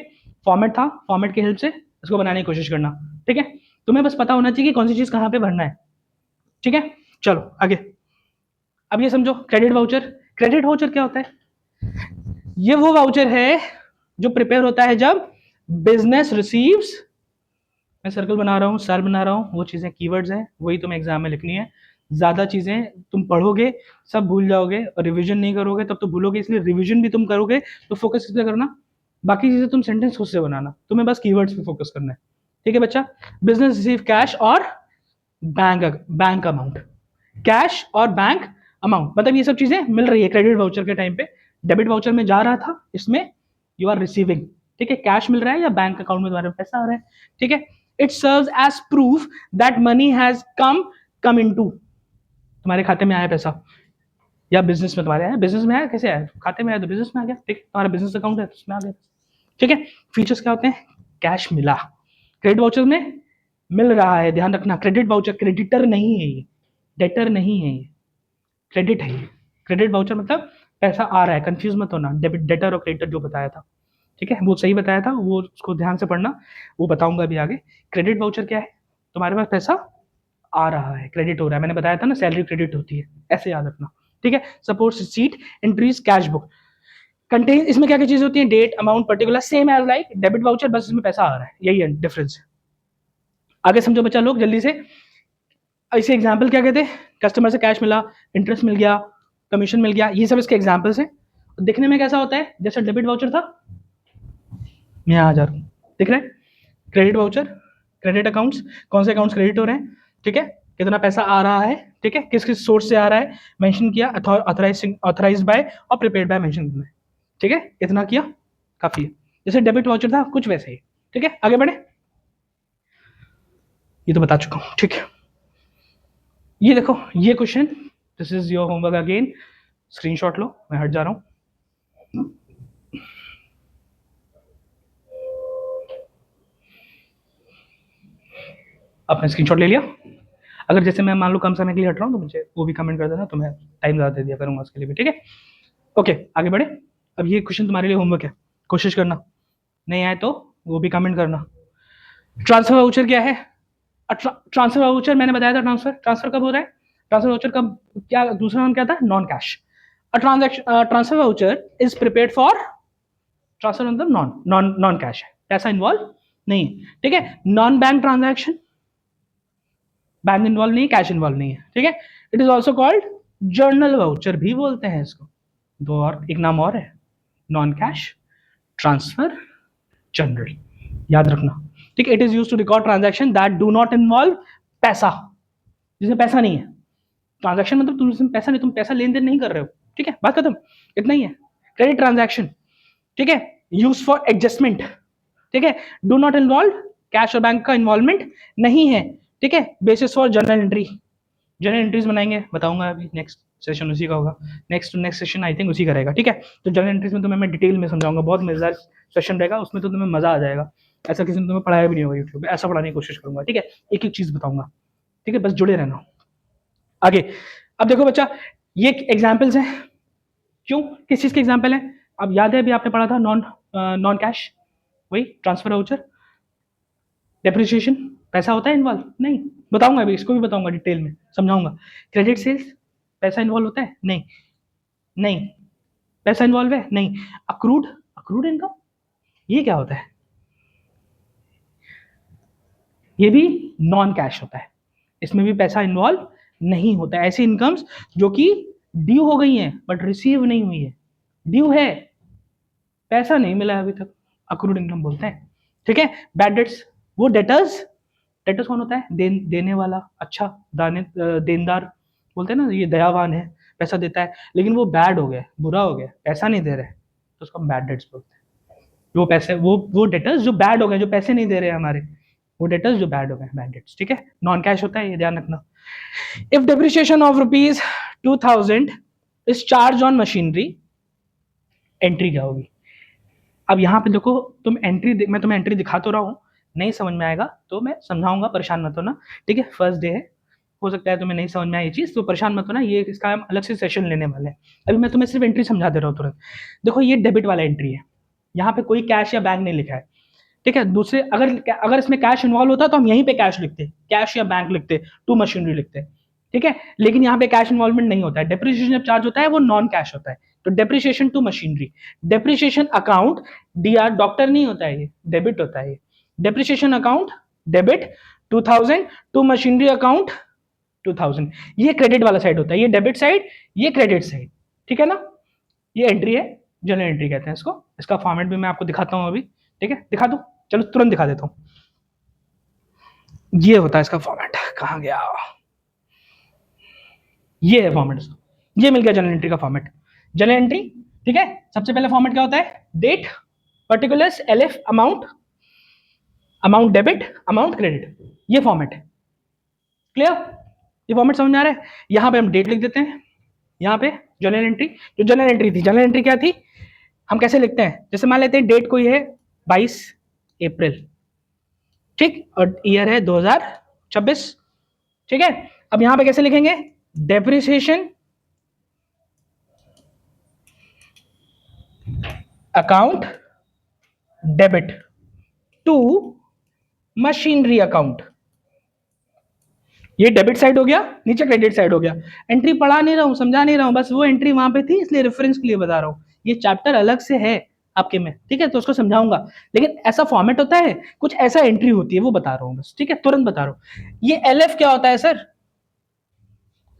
फॉर्मेट था, फॉर्मेट की हेल्प से इसको बनाने की कोशिश करना, ठीक है, तुम्हें बस पता होना चाहिए कि कौन सी चीज कहां पे भरना है, ठीक है। चलो आगे। अब ये समझो, क्रेडिट वाउचर, क्रेडिट वाउचर क्या होता है, ये वो वाउचर है जो प्रिपेयर होता है जब बिजनेस रिसीव्स, मैं सर्कल बना रहा हूँ, स्टार बना रहा हूँ, वो चीजें कीवर्ड्स हैं, वही तुम्हें एग्जाम में लिखनी है, ज्यादा चीजें तुम पढ़ोगे सब भूल जाओगे, और रिवीजन नहीं करोगे तब तो भूलोगे, इसलिए रिवीजन भी तुम करोगे तो फोकस इस पे करना, बाकी चीजें तुम सेंटेंस खुद से बनाना, तुम्हें बस कीवर्ड्स पे फोकस करना है, ठीक है बच्चा। बिजनेस रिसीव कैश और बैंक बैंक अमाउंट, कैश और बैंक अमाउंट, मतलब ये सब चीजें मिल रही है क्रेडिट वाउचर के टाइम पे, डेबिट वाउचर में जा रहा था, इसमें यू आर रिसीविंग, ठीक है, कैश मिल रहा है या बैंक अकाउंट में तुम्हारे पैसा आ रहा है, ठीक है। It serves as proof that money has come into, तुम्हारे खाते में आया पैसा, या बिजनेस में तुम्हारे आया, बिजनेस में आया, कैसे आया, खाते में आया तो बिजनेस में आ गया, ठीक है, तुम्हारा बिजनेस अकाउंट है उसमें आ गया, ठीक है। फीचर्स क्या होते हैं, कैश मिला, क्रेडिट वाउचर में मिल रहा है, ध्यान रखना, क्रेडिट वाउचर क्रेडिटर नहीं है ये, डेटर नहीं है ये, क्रेडिट है ये, क्रेडिट वाउचर मतलब पैसा आ रहा है, कंफ्यूज मत होना, डेबिट डेटर और क्रेडिटर जो बताया था, ठीक है, वो सही बताया था, वो उसको ध्यान से पढ़ना, वो बताऊंगा अभी आगे। क्रेडिट वाउचर क्या है, तुम्हारे पास पैसा आ रहा है, क्रेडिट हो रहा है, मैंने बताया था ना, सैलरी क्रेडिट होती है, ऐसे याद रखना, ठीक है। Support sheet entries cash book contain, इसमें क्या क्या चीज होती है, date amount particular, same as like debit voucher, बस इसमें पैसा आ रहा है, यही है डिफरेंस। आगे समझो बच्चा लोग जल्दी से, ऐसे एग्जाम्पल क्या कहते हैं, कस्टमर से कैश मिला, इंटरेस्ट मिल गया, कमीशन मिल गया, ये सब इसके एग्जाम्पल्स हैं। दिखने में कैसा होता है, जैसे डेबिट वाउचर था, मैं आ जा रहा हूँ, दिख रहा है, क्रेडिट वाउचर, क्रेडिट अकाउंट्स, कौन से अकाउंट्स क्रेडिट हो रहे हैं, ठीक है, कितना पैसा आ रहा है, ठीक है, किस किस सोर्स से आ रहा है, मेंशन किया, ऑथराइज बाय और प्रिपेयर्ड बाय मेंशन करना है, ठीक है, इतना किया काफी है, जैसे डेबिट वाउचर था कुछ वैसे ही, ठीक है। आगे बढ़े, ये तो बता चुका हूँ, ठीक है। ये देखो, ये question, this is your homework again, screenshot लो, मैं हट जा रहा हूँ, आपने स्क्रीनशॉट ले लिया, अगर जैसे मैं मान लो कम समय के लिए हट रहा हूँ तो मुझे वो भी कमेंट कर देना, तो मैं टाइम ज़्यादा दे दिया करूँगा उसके लिए भी, ठीक है। ओके आगे बढ़े। अब ये क्वेश्चन तुम्हारे लिए होमवर्क है, कोशिश करना, नहीं आए तो वो भी कमेंट करना। ट्रांसफर वाउचर क्या है, ट्रांसफर वाउचर मैंने बताया था, ट्रांसफर ट्रांसफर कब हो रहा है, ट्रांसफर वाउचर का क्या दूसरा नाम क्या था, non cash, transaction transfer voucher is prepared for, transfer मतलब नॉन नॉन कैश है, पैसा इन्वॉल्व नहीं है, ठीक है, non bank transaction, bank involve नहीं, कैश इन्वॉल्व नहीं है, ठीक है। It is also called journal voucher भी बोलते हैं इसको, दो और एक नाम और है, नॉन कैश, ट्रांसफर, जनरल, याद रखना, ठीक है। It is use to record transaction that do not involve पैसा, जिसमें पैसा नहीं है, ट्रांजैक्शन मतलब तुम इसमें पैसा नहीं, तुम पैसा लेन देन नहीं कर रहे हो, ठीक है, बात खत्म, इतना ही है। क्रेडिट ट्रांजैक्शन, ठीक है, यूज फॉर एडजस्टमेंट, ठीक है, डू नॉट इन्वॉल्व कैश और बैंक का इन्वॉल्वमेंट नहीं है, ठीक है। Basis for journal entry, journal entries बनाएंगे, बताऊंगा अभी, नेक्स्ट सेशन उसी का होगा, नेक्स्ट सेशन आई थिंक उसी का रहेगा, ठीक है। तो जर्नल एंट्रीज में तुम्हें मैं डिटेल में समझाऊंगा, बहुत मजेदार सेशन रहेगा, उसमें तो तुम्हें मजा आ जाएगा, ऐसा किसी ने तुम्हें पढ़ाया भी नहीं होगा यूट्यूब पे, ऐसा पढ़ाने की कोशिश करूंगा, ठीक है, एक एक चीज बताऊंगा, ठीक है, बस जुड़े रहना। आगे अब देखो बच्चा, ये एग्जाम्पल्स हैं, क्यों, किस चीज के एग्जाम्पल है? अब याद है अभी आपने पढ़ा था नॉन कैश, वही ट्रांसफर वाउचर, डेप्रिसिएशन, पैसा होता है इन्वॉल्व? नहीं, बताऊंगा अभी, इसको भी बताऊंगा डिटेल में समझाऊंगा। क्रेडिट सेल्स, पैसा इन्वॉल्व होता है? नहीं, नहीं, पैसा इन्वॉल्व है? नहीं। अक्रूड, अक्रूड इनकम, ये क्या होता है? ये भी नॉन कैश होता है, इसमें भी पैसा इन्वॉल्व नहीं होता है। ऐसी इनकम्स जो कि ड्यू हो गई हैं बट रिसीव नहीं हुई है, ड्यू है, पैसा नहीं मिला अभी तक, अक्रूड इनकम बोलते हैं। ठीक है। बैड डेट्स, वो डेटर्स, डेटर्स कौन होता है? देने वाला, अच्छा देनदार बोलते हैं ना, ये दयावान है, पैसा देता है, लेकिन वो बैड हो गया, बुरा हो गया, पैसा नहीं दे रहे, तो उसको हम बैड डेट्स बोलते हैं। वो पैसे, वो डेटर्स जो बैड हो गए, जो पैसे नहीं दे रहे हमारे, वो डेटर्स जो बैड हो गए, बैड डेट्स। ठीक है, नॉन कैश होता है, ये ध्यान रखना। If depreciation of ₹2000 is charge on machinery, entry क्या होगी? अब यहाँ पे देखो, तुम एंट्री, मैं तुम्हें एंट्री दिखा तो रहा हूँ, नहीं समझ में आएगा तो मैं समझाऊंगा, परेशान मत होना। ठीक है, फर्स्ट डे है, हो सकता है तुम्हें नहीं समझ में आए ये चीज़, तो परेशान मत होना, ये इसका हम अलग से सेशन लेने वाले हैं। अभी मैं तुम्हें सिर्फ एंट्री समझा दे रहा हूँ तुरंत। देखो ये डेबिट वाला एंट्री है, यहाँ पे कोई कैश या बैंक नहीं लिखा है। ठीक है, दूसरे अगर इसमें कैश इन्वॉल्व होता तो हम यहीं पे कैश लिखते, कैश या बैंक लिखते, टू मशीनरी लिखते। ठीक है, लेकिन यहाँ पे कैश इन्वॉल्वमेंट नहीं होता है। डेप्रिसिएशन जब चार्ज होता है वो नॉन कैश होता है, तो depreciation to machinery, depreciation account DR, doctor नहीं होता है, ये डेबिट होता है। ये depreciation account debit 2000 to machinery account 2000, ये क्रेडिट वाला साइड होता है, ये डेबिट साइड, ये क्रेडिट साइड। ठीक है ना, ये एंट्री है, जर्नल एंट्री कहते हैं इसको। इसका फॉर्मेट भी मैं आपको दिखाता हूँ अभी। ठीक है, दिखा दूं, चलो तुरंत दिखा देता हूँ। ये होता है इसका फॉर्मेट, कहाँ गया, ये है फॉर्मेट, ये मिल गया जर्नल एंट्री का फॉर्मेट। जर्नल एंट्री, ठीक है, सबसे पहले फॉर्मेट क्या होता है? Date, particulars, LF, amount, amount debit, amount credit, ये फॉर्मेट है। क्लियर? ये फॉर्मेट समझ में आ रहा है? यहाँ पे हम डेट लिख देते हैं, यहाँ पे जर्नल एंट्री, जो जर्नल एंट्री थी, जर्नल एंट्री क्या थी, हम कैसे लिखते हैं? जैसे मान लेते हैं डेट कोई है 22 अप्रैल, ठीक, और ईयर है 2026। ठीक है, अब यहां पे कैसे लिखेंगे? Depreciation account debit to machinery account, ये डेबिट साइड हो गया, नीचे क्रेडिट साइड हो गया। एंट्री पढ़ा नहीं रहा हूं, समझा नहीं रहा हूं, बस वो एंट्री वहां पे थी, इसलिए रेफरेंस के लिए बता रहा हूं। ये चैप्टर अलग से है आपके में, ठीक है, तो उसको समझाऊंगा, लेकिन ऐसा फॉर्मेट होता है, कुछ ऐसा एंट्री होती है, वो बता रहा हूं बस। ठीक है, तुरंत बता रहा हूं। ये एलएफ क्या होता है सर?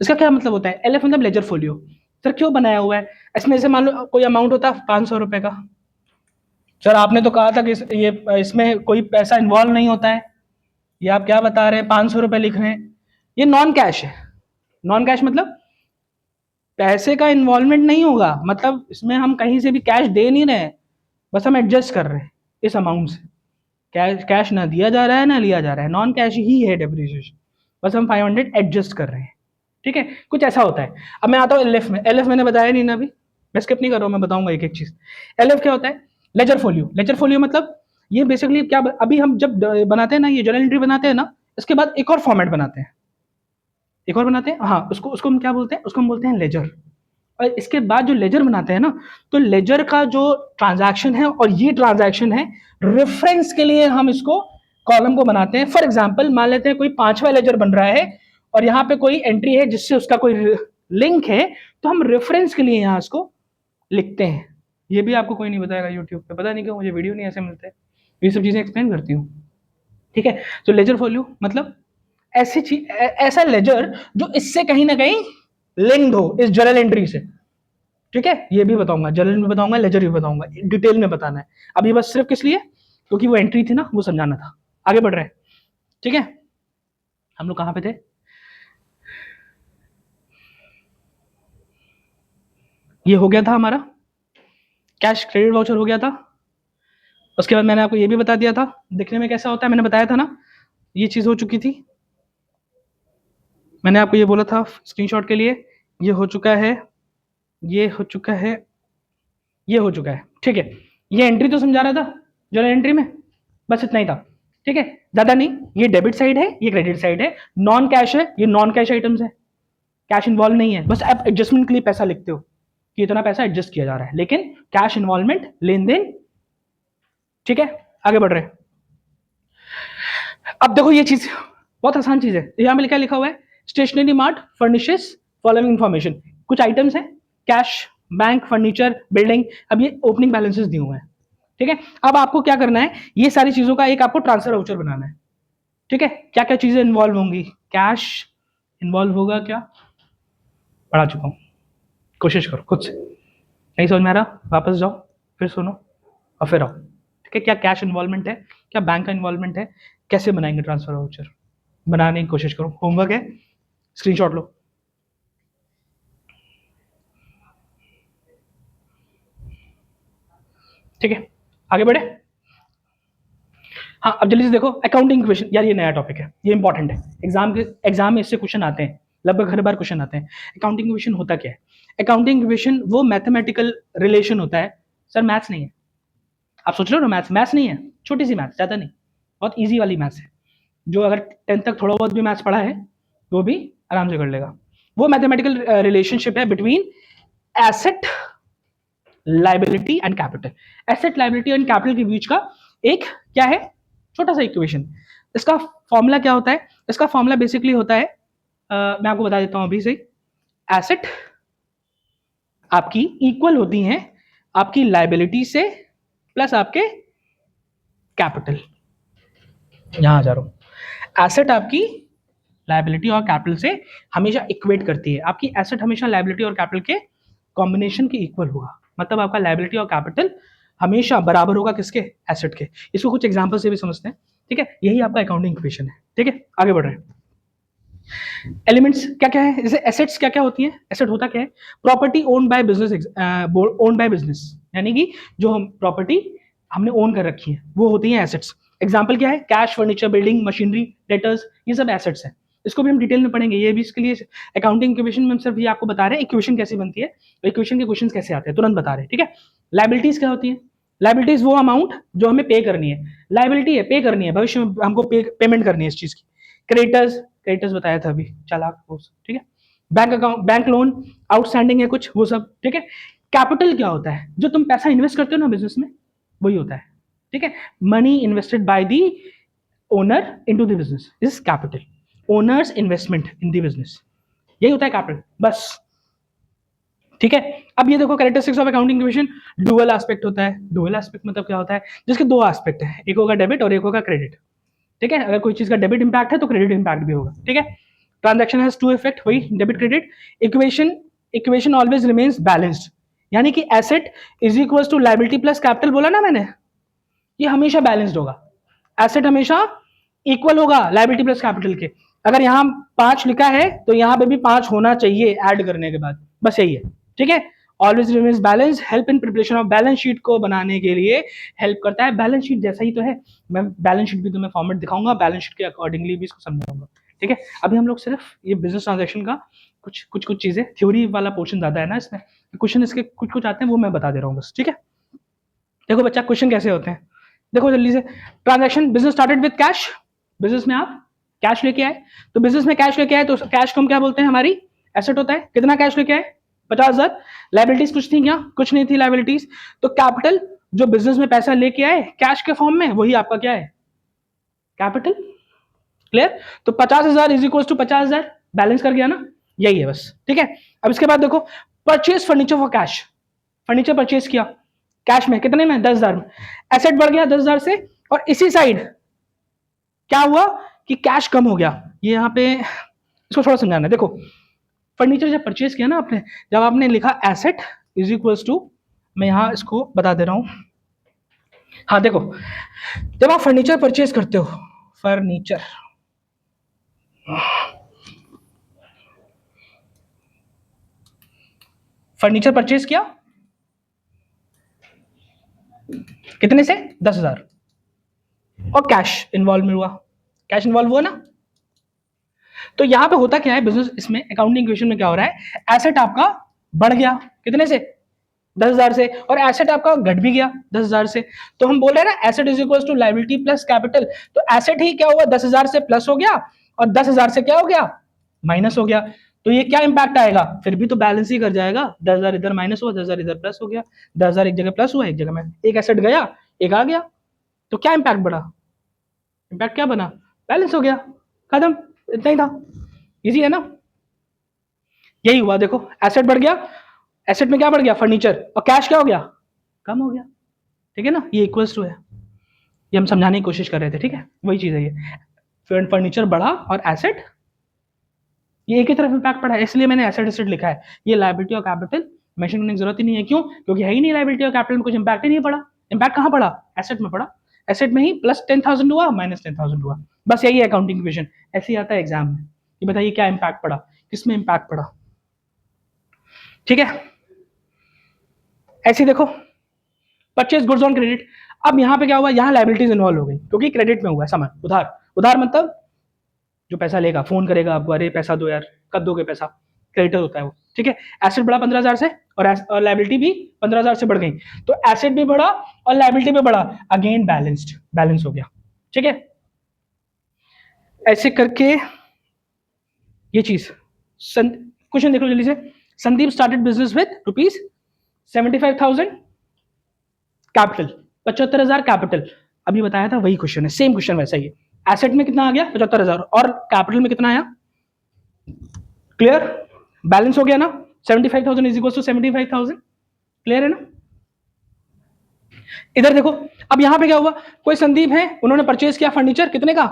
इसका क्या मतलब होता है? एलएफ मतलब लेजर फोलियो। सर क्यों बनाया हुआ है? इसमें जैसे मान लो कोई अमाउंट होता है 500 रुपए का, सर आपने तो कहा था कि ये इसमें कोई पैसा इन्वॉल्व नहीं होता है, ये आप क्या बता रहे हैं? 500 रुपए लिख रहे हैं, ये नॉन कैश है। नॉन कैश मतलब पैसे का इन्वॉल्वमेंट नहीं होगा, मतलब इसमें हम कहीं से भी कैश दे नहीं रहे हैं, बस हम एडजस्ट कर रहे हैं इस अमाउंट से। कैश ना दिया जा रहा है ना लिया जा रहा है, नॉन कैश ही है डेप्रिसिएशन, बस हम 500 एडजस्ट कर रहे हैं। ठीक है, कुछ ऐसा होता है। अब मैं आता हूँ एलएफ में। एलएफ मैंने बताया नहीं ना अभी, मैं स्किप नहीं कर रहा हूँ, मैं बताऊंगा एक एक चीज। एलएफ क्या होता है? Ledger folio. लेजर फोलियो मतलब ये बेसिकली क्या, अभी हम जब बनाते हैं ना, ये जर्नल एंट्री बनाते हैं ना, इसके बाद एक और फॉर्मेट बनाते हैं, एक और बनाते हैं, हाँ, उसको उसको हम क्या बोलते हैं? उसको हम बोलते हैं लेजर। और इसके बाद जो लेजर बनाते हैं ना, तो लेजर का जो ट्रांजैक्शन है और ये ट्रांजैक्शन है, रेफरेंस के लिए हम इसको कॉलम को बनाते हैं। फॉर एग्जांपल मान लेते हैं कोई 5वां लेजर बन रहा है और यहाँ पे कोई एंट्री है जिससे उसका कोई लिंक है, तो हम रेफरेंस के लिए यहाँ इसको लिखते हैं। ये भी आपको कोई नहीं बताएगा यूट्यूब पे, पता नहीं क्यों, मुझे वीडियो नहीं ऐसे मिलते, ये सब चीजें एक्सप्लेन करती हूँ। ठीक है, तो लेजर फोलियो मतलब ऐसी चीज, ऐसा लेजर जो इससे कहीं ना कहीं लिंक्ड हो इस जर्नल एंट्री से। ठीक है, ये भी बताऊंगा, जर्नल में बताऊंगा, लेजर भी बताऊंगा, डिटेल में बताना है। अभी बस सिर्फ किस लिए? क्योंकि वो एंट्री थी ना, वो समझाना था। आगे बढ़ रहे हैं। ठीक है, हम लोग कहां पे थे? ये हो गया था हमारा कैश क्रेडिट वाउचर, हो गया था। उसके बाद मैंने आपको ये भी बता दिया था दिखने में कैसा होता है, मैंने बताया था ना, ये चीज हो चुकी थी, मैंने आपको ये बोला था स्क्रीनशॉट के लिए, ये हो चुका है, ये हो चुका है, ये हो चुका है। ठीक है, ये एंट्री तो समझा रहा था जर्नल एंट्री में, बस इतना ही था। ठीक है, ज्यादा नहीं। ये डेबिट साइड है, ये क्रेडिट साइड है, नॉन कैश है, ये नॉन कैश आइटम्स है। कैश इन्वॉल्व नहीं है, बस आप एडजस्टमेंट के लिए पैसा लिखते हो कि इतना पैसा एडजस्ट किया जा रहा है, लेकिन कैश इन्वॉल्वमेंट लेन देन। ठीक है, आगे बढ़ रहे हैं। अब देखो ये चीज बहुत आसान चीज है, यहां पे क्या लिखा हुआ है, stationery mart furnishes following information. कुछ आइटम्स हैं, कैश, बैंक, फर्नीचर, बिल्डिंग। अब ये ओपनिंग बैलेंसेस दिए हुए हैं। ठीक है, अब आपको क्या करना है, ये सारी चीजों का एक आपको ट्रांसफर वाउचर बनाना है। ठीक है, क्या क्या चीजें इन्वॉल्व होंगी, कैश इन्वॉल्व होगा क्या, पढ़ा चुका हूं, कोशिश करो खुद से, नहीं समझ में आ रहा वापस जाओ, फिर सुनो और फिर आओ। ठीक है, क्या कैश इन्वॉल्वमेंट है, क्या बैंक का इन्वॉल्वमेंट है, कैसे बनाएंगे ट्रांसफर वाउचर, बनाने की कोशिश करो, होमवर्क है, स्क्रीनशॉट लो। ठीक है, आगे बढ़े। हाँ, अब जल्दी से देखो अकाउंटिंग इक्वेशन, यार ये नया टॉपिक है, ये इंपॉर्टेंट है, एग्जाम में इससे क्वेश्चन आते हैं, लगभग हर बार क्वेश्चन आते हैं। अकाउंटिंग इक्वेशन होता क्या है, अकाउंटिंग इक्वेशन वो मैथमेटिकल रिलेशन होता है। सर मैथ्स नहीं है, आप सोच रहे हो ना मैथ्स नहीं है, छोटी सी मैथ्स, ज़्यादा नहीं, बहुत ईजी वाली मैथ्स है, जो अगर 10th तक थोड़ा बहुत भी मैथ्स पढ़ा है वो भी आराम से कर लेगा। वो मैथमेटिकल रिलेशनशिप है between asset, liability and capital. Asset, liability and capital के बीच का एक क्या है, छोटा सा इक्वेशन। इसका फॉर्मूला क्या होता है, इसका फॉर्मूला बेसिकली होता है, मैं आपको बता देता हूं अभी से। एसेट आपकी इक्वल होती हैं आपकी लाइबिलिटी से प्लस आपके कैपिटल। यहां आ जा रहा हूं, एसेट आपकी लाइबिलिटी और कैपिटल से हमेशा इक्वेट करती है, आपकी एसेट हमेशा लाइबिलिटी और कैपिटल के कॉम्बिनेशन के इक्वल होगा, मतलब आपका लाइबिलिटी और कैपिटल हमेशा बराबर होगा किसके, एसेट के। इसको कुछ एग्जांपल से भी समझते हैं। ठीक है, यही आपका अकाउंटिंग इक्वेशन है। ठीक है, आगे बढ़ रहे हैं। एलिमेंट्स क्या क्या है, जैसे एसेट्स क्या क्या होती है, एसेट होता क्या है, property owned by business, owned by business, यानी कि जो हम प्रॉपर्टी हमने ओन कर रखी है वो होती है एसेट्स। एग्जांपल क्या है, cash, furniture, building, machinery, debtors, ये सब एसेट्स हैं। इसको भी हम डिटेल में पढ़ेंगे, ये भी इसके लिए अकाउंटिंग इक्वेशन में हम सिर्फ ये आपको बता रहे हैं इक्वेशन कैसे बनती है, इक्वेशन के क्वेश्चन कैसे आते हैं तुरंत बता रहे हैं। ठीक है, लाइबिलिटीज क्या होती है, लाइबिलिटीज वो अमाउंट जो हमें पे करनी है, लाइबिलिटी है पे करनी है, भविष्य में हमको पेमेंट करनी है इस चीज की। क्रेडिटर्स, क्रेडिटर्स बताया था अभी, चालाक वो सब। ठीक है, bank account, bank loan outstanding है कुछ, वो सब। ठीक है, कैपिटल क्या होता है, जो तुम पैसा इन्वेस्ट करते हो ना बिजनेस में, वही होता है। ठीक है, money invested by the owner into the business is capital, owners investment in the business, यही होता है कैपिटल, बस। ठीक है, अब ये देखो characteristics of accounting equation, dual aspect होता है। डुअल एस्पेक्ट मतलब क्या होता है, जिसके दो एस्पेक्ट है, एक होगा डेबिट और एक होगा क्रेडिट। ठीक है, अगर कोई चीज का डेबिट इंपैक्ट है तो क्रेडिट इंपैक्ट भी होगा। ठीक है, ट्रांजैक्शन हैज टू इफेक्ट, वही debit credit. Equation always remains balanced, यानी कि asset is equal to liability plus capital, बोला ना मैंने, ये हमेशा बैलेंस्ड होगा, एसेट हमेशा इक्वल होगा लायबिलिटी प्लस कैपिटल के। अगर यहाँ 5 लिखा है तो यहाँ पे भी 5 होना चाहिए ऐड करने के बाद, बस यही है। ठीक है, always remains balance, help in preparation of balance sheet को बनाने के लिए हेल्प करता है, बैलेंस शीट जैसा ही तो है, मैं बैलेंस शीट भी तुम्हें फॉर्मेट दिखाऊंगा, बैलेंस शीट के अकॉर्डिंगली भी इसको समझाऊंगा। ठीक है, अभी हम लोग सिर्फ ये बिजनेस ट्रांजेक्शन का कुछ चीजें, थ्योरी वाला पोर्शन ज्यादा है ना इसमें, क्वेश्चन इसके कुछ आते हैं वो मैं बता दे रहा हूँ बस। ठीक है, देखो बच्चा क्वेश्चन कैसे होते हैं, देखो जल्दी से। Transaction, business started with cash, business में आप कैश लेके आए, तो बिजनेस में कैश लेके आए तो कैश को हम क्या बोलते हैं, हमारी एसेट होता है। कितना कैश लेके आए, 50,000। लाइबिलिटीज कुछ थी क्या, कुछ नहीं थी लाइबिलिटीज, तो कैपिटल जो बिजनेस में पैसा लेके आए कैश के फॉर्म में, वही आपका क्या है, कैपिटल। क्लियर, तो 50,000 इज इक्वल टू 50,000, बैलेंस कर गया ना, यही है बस। ठीक है, अब इसके बाद देखो, purchase furniture for cash, furniture purchase किया कैश में, कितने में, 10,000 में, एसेट बढ़ गया 10,000 से, और इसी साइड क्या हुआ कि कैश कम हो गया। ये यहाँ पे इसको थोड़ा समझाना है, देखो फर्नीचर जब परचेज किया ना आपने, जब आपने लिखा एसेट इज इक्वल्स टू, मैं यहां इसको बता दे रहा हूं, हाँ देखो, जब आप फर्नीचर परचेज करते हो, फर्नीचर फर्नीचर परचेज किया कितने से, 10,000, और कैश इन्वॉल्व हुआ, कैश इन्वॉल्व हुआ ना। तो यहां पे होता क्या है बिजनेस, इसमें अकाउंटिंग इक्वेशन में क्या हो रहा है, एसेट आपका बढ़ गया कितने से, 10,000 से, और एसेट आपका घट भी गया 10,000 से। तो हम बोल रहे हैं ना asset is equal to liability plus capital, तो एसेट ही क्या हुआ 10,000 से प्लस हो गया, और 10,000 से क्या हो गया, माइनस हो गया। तो ये क्या इंपैक्ट आएगा, फिर भी तो बैलेंस ही कर जाएगा, 10,000 इधर माइनस हुआ, 10,000 इधर प्लस हो गया, 10,000 एक जगह प्लस हुआ, एक जगह में एक एसेट गया, एक आ गया, तो क्या इंपैक्ट बढ़ा, इंपैक्ट क्या बना, बैलेंस हो गया, खत्म, इतना ही था, इजी है ना। यही हुआ, देखो एसेट बढ़ गया, एसेट में क्या बढ़ गया, फर्नीचर, और कैश क्या हो गया, कम हो गया, ठीक है ना, ये इक्वल्स टू है, ये हम समझाने की कोशिश कर रहे थे, ठीक है, वही चीज है ये, फर्नीचर बढ़ा और एसेट, ये एक ही तरफ इंपैक्ट पड़ा है, इसलिए मैंने एसेट एसेट लिखा है, ये लायबिलिटी और कैपिटल मेंशन करने की जरूरत ही नहीं है, क्यों, क्योंकि है ही नहीं लायबिलिटी और कैपिटल में कुछ इंपैक्ट ही नहीं पड़ा, इंपैक्ट कहाँ पड़ा, एसेट में पड़ा, एसेट में ही प्लस 10,000 हुआ माइनस 10,000 हुआ, बस यही है अकाउंटिंग इक्वेशन, ऐसे ही आता है एग्जाम में, ये बताइए क्या इंपैक्ट पड़ा, किसमें इंपैक्ट पड़ा, ठीक है। ऐसे देखो परचेज गुड्स ऑन क्रेडिट, अब यहाँ पे क्या हुआ, यहाँ लायबिलिटीज इन्वॉल्व हो गई, क्योंकि क्रेडिट में हुआ है सामान, उधार, उधार मतलब जो पैसा लेगा फोन करेगा आपको, अरे पैसा दो यार, कब दोगे पैसा, क्रेडिटर होता है वो, ठीक है। एसेट बढ़ा 15,000 से और लायबिलिटी भी 15,000 से बढ़ गई, तो एसेट भी बढ़ा और लायबिलिटी भी बढ़ा, अगेन बैलेंस्ड, बैलेंस हो गया, ठीक है। ऐसे करके ये चीज, क्वेश्चन देख लो जल्दी से, Sandeep started business with ₹75,000 capital, 75,000 capital, अभी बताया था वही क्वेश्चन है, सेम क्वेश्चन वैसा ही है, एसेट में कितना आ गया 75,000 और कैपिटल में कितना आया, क्लियर, बैलेंस हो गया ना, 75,000 इज इक्वल टू 75,000, क्लियर है ना। इधर देखो, अब यहां पे क्या हुआ, कोई संदीप है, उन्होंने परचेज किया फर्नीचर, कितने का,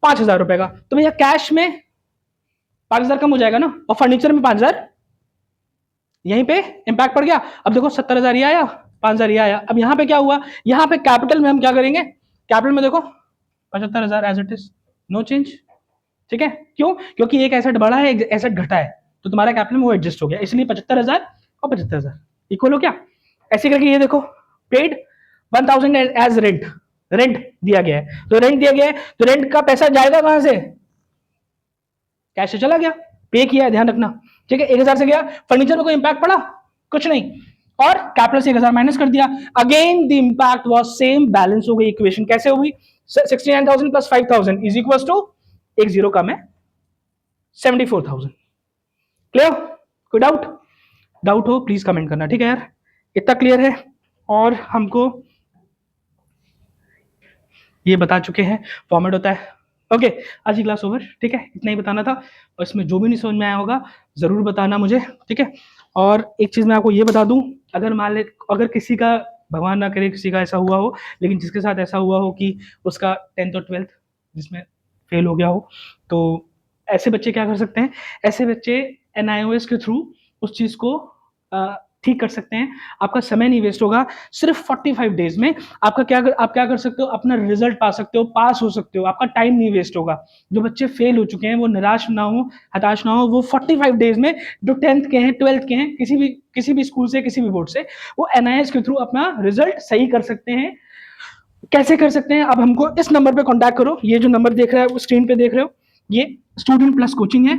5,000 रुपए का, तो भैया कैश में 5,000 कम हो जाएगा ना, और फर्नीचर में 5,000, यहीं पे इंपैक्ट पड़ गया। अब देखो 70,000 ये आया, 5,000 ये आया, अब यहां पे क्या हुआ, यहां पे कैपिटल में हम क्या करेंगे, कैपिटल में देखो 75,000 as it is, no change, ठीक है, क्यों, क्योंकि एक एसेट बढ़ा है, एक एसेट घटा है, तो तुम्हारा कैपिटल में वो एडजस्ट हो गया, इसलिए 75,000 और 75,000 इक्वल हो क्या। ऐसे करके ये देखो, पेड 1,000 एज रेंट, रेंट दिया गया है, तो रेंट दिया गया है, तो रेंट का पैसा जाएगा कहां से, कैश से चला गया, पे किया है, ध्यान रखना, ठीक है, 1,000 से गया, फर्नीचर में कोई इंपैक्ट पड़ा, कुछ नहीं, और कैपिटल से 1,000 माइनस कर दिया, again the impact was same, balance हो गई इक्वेशन, कैसे हुई, 69,000 प्लस 5,000 इज इक्वल टू, एक जीरो कम है, 74,000, क्लियर, कोई डाउट, डाउट हो प्लीज कमेंट करना, ठीक है यार, इतना क्लियर है, और हमको ये बता चुके हैं फॉर्मेट होता है, ओके, आज की क्लास ओवर, ठीक है, इतना ही बताना था, और इसमें जो भी नहीं समझ में आया होगा जरूर बताना मुझे, ठीक है। और एक चीज मैं आपको ये बता दूं, अगर मान ले, अगर किसी का, भगवान ना करे किसी का ऐसा हुआ हो, लेकिन जिसके साथ ऐसा हुआ हो कि उसका 10th और 12th जिसमें फेल हो गया हो, तो ऐसे बच्चे क्या कर सकते हैं, ऐसे बच्चे NIOS के थ्रू उस चीज को ठीक कर सकते हैं, आपका समय नहीं वेस्ट होगा, सिर्फ 45 डेज में आपका क्या आप क्या कर सकते हो, अपना रिजल्ट पा सकते हो, पास हो सकते हो, आपका टाइम नहीं वेस्ट होगा। जो बच्चे फेल हो चुके हैं वो निराश ना हो, हताश ना हो, वो 45 डेज में, जो 10th के हैं 12th के हैं, किसी भी स्कूल से, किसी भी बोर्ड से, वो NIS के थ्रू अपना रिजल्ट सही कर सकते हैं। कैसे कर सकते हैं, अब हमको इस नंबर पे कांटेक्ट करो, ये जो नंबर देख रहा है वो स्क्रीन पे देख रहे हो, ये स्टूडेंट प्लस कोचिंग है,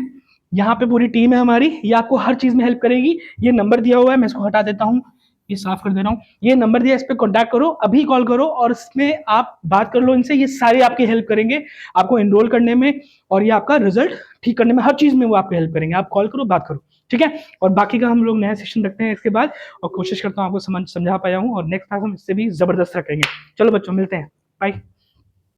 यहाँ पे पूरी टीम है हमारी, ये आपको हर चीज में हेल्प करेगी, ये नंबर दिया हुआ है, मैं इसको हटा देता हूँ, ये साफ कर दे रहा हूँ, ये नंबर दिया, इस पे कांटेक्ट करो, अभी कॉल करो और इसमें आप बात कर लो इनसे, ये सारे आपकी हेल्प करेंगे, आपको एनरोल करने में, और ये आपका रिजल्ट ठीक करने में, हर चीज में वो आपको हेल्प करेंगे, आप कॉल करो, बात करो, ठीक है। और बाकी का हम लोग नया सेशन रखते हैं इसके बाद, और कोशिश करता हूँ आपको समझा पाया हूँ, और नेक्स्ट क्लास हम इससे भी जबरदस्त रखेंगे। चलो बच्चों, मिलते हैं, बाय।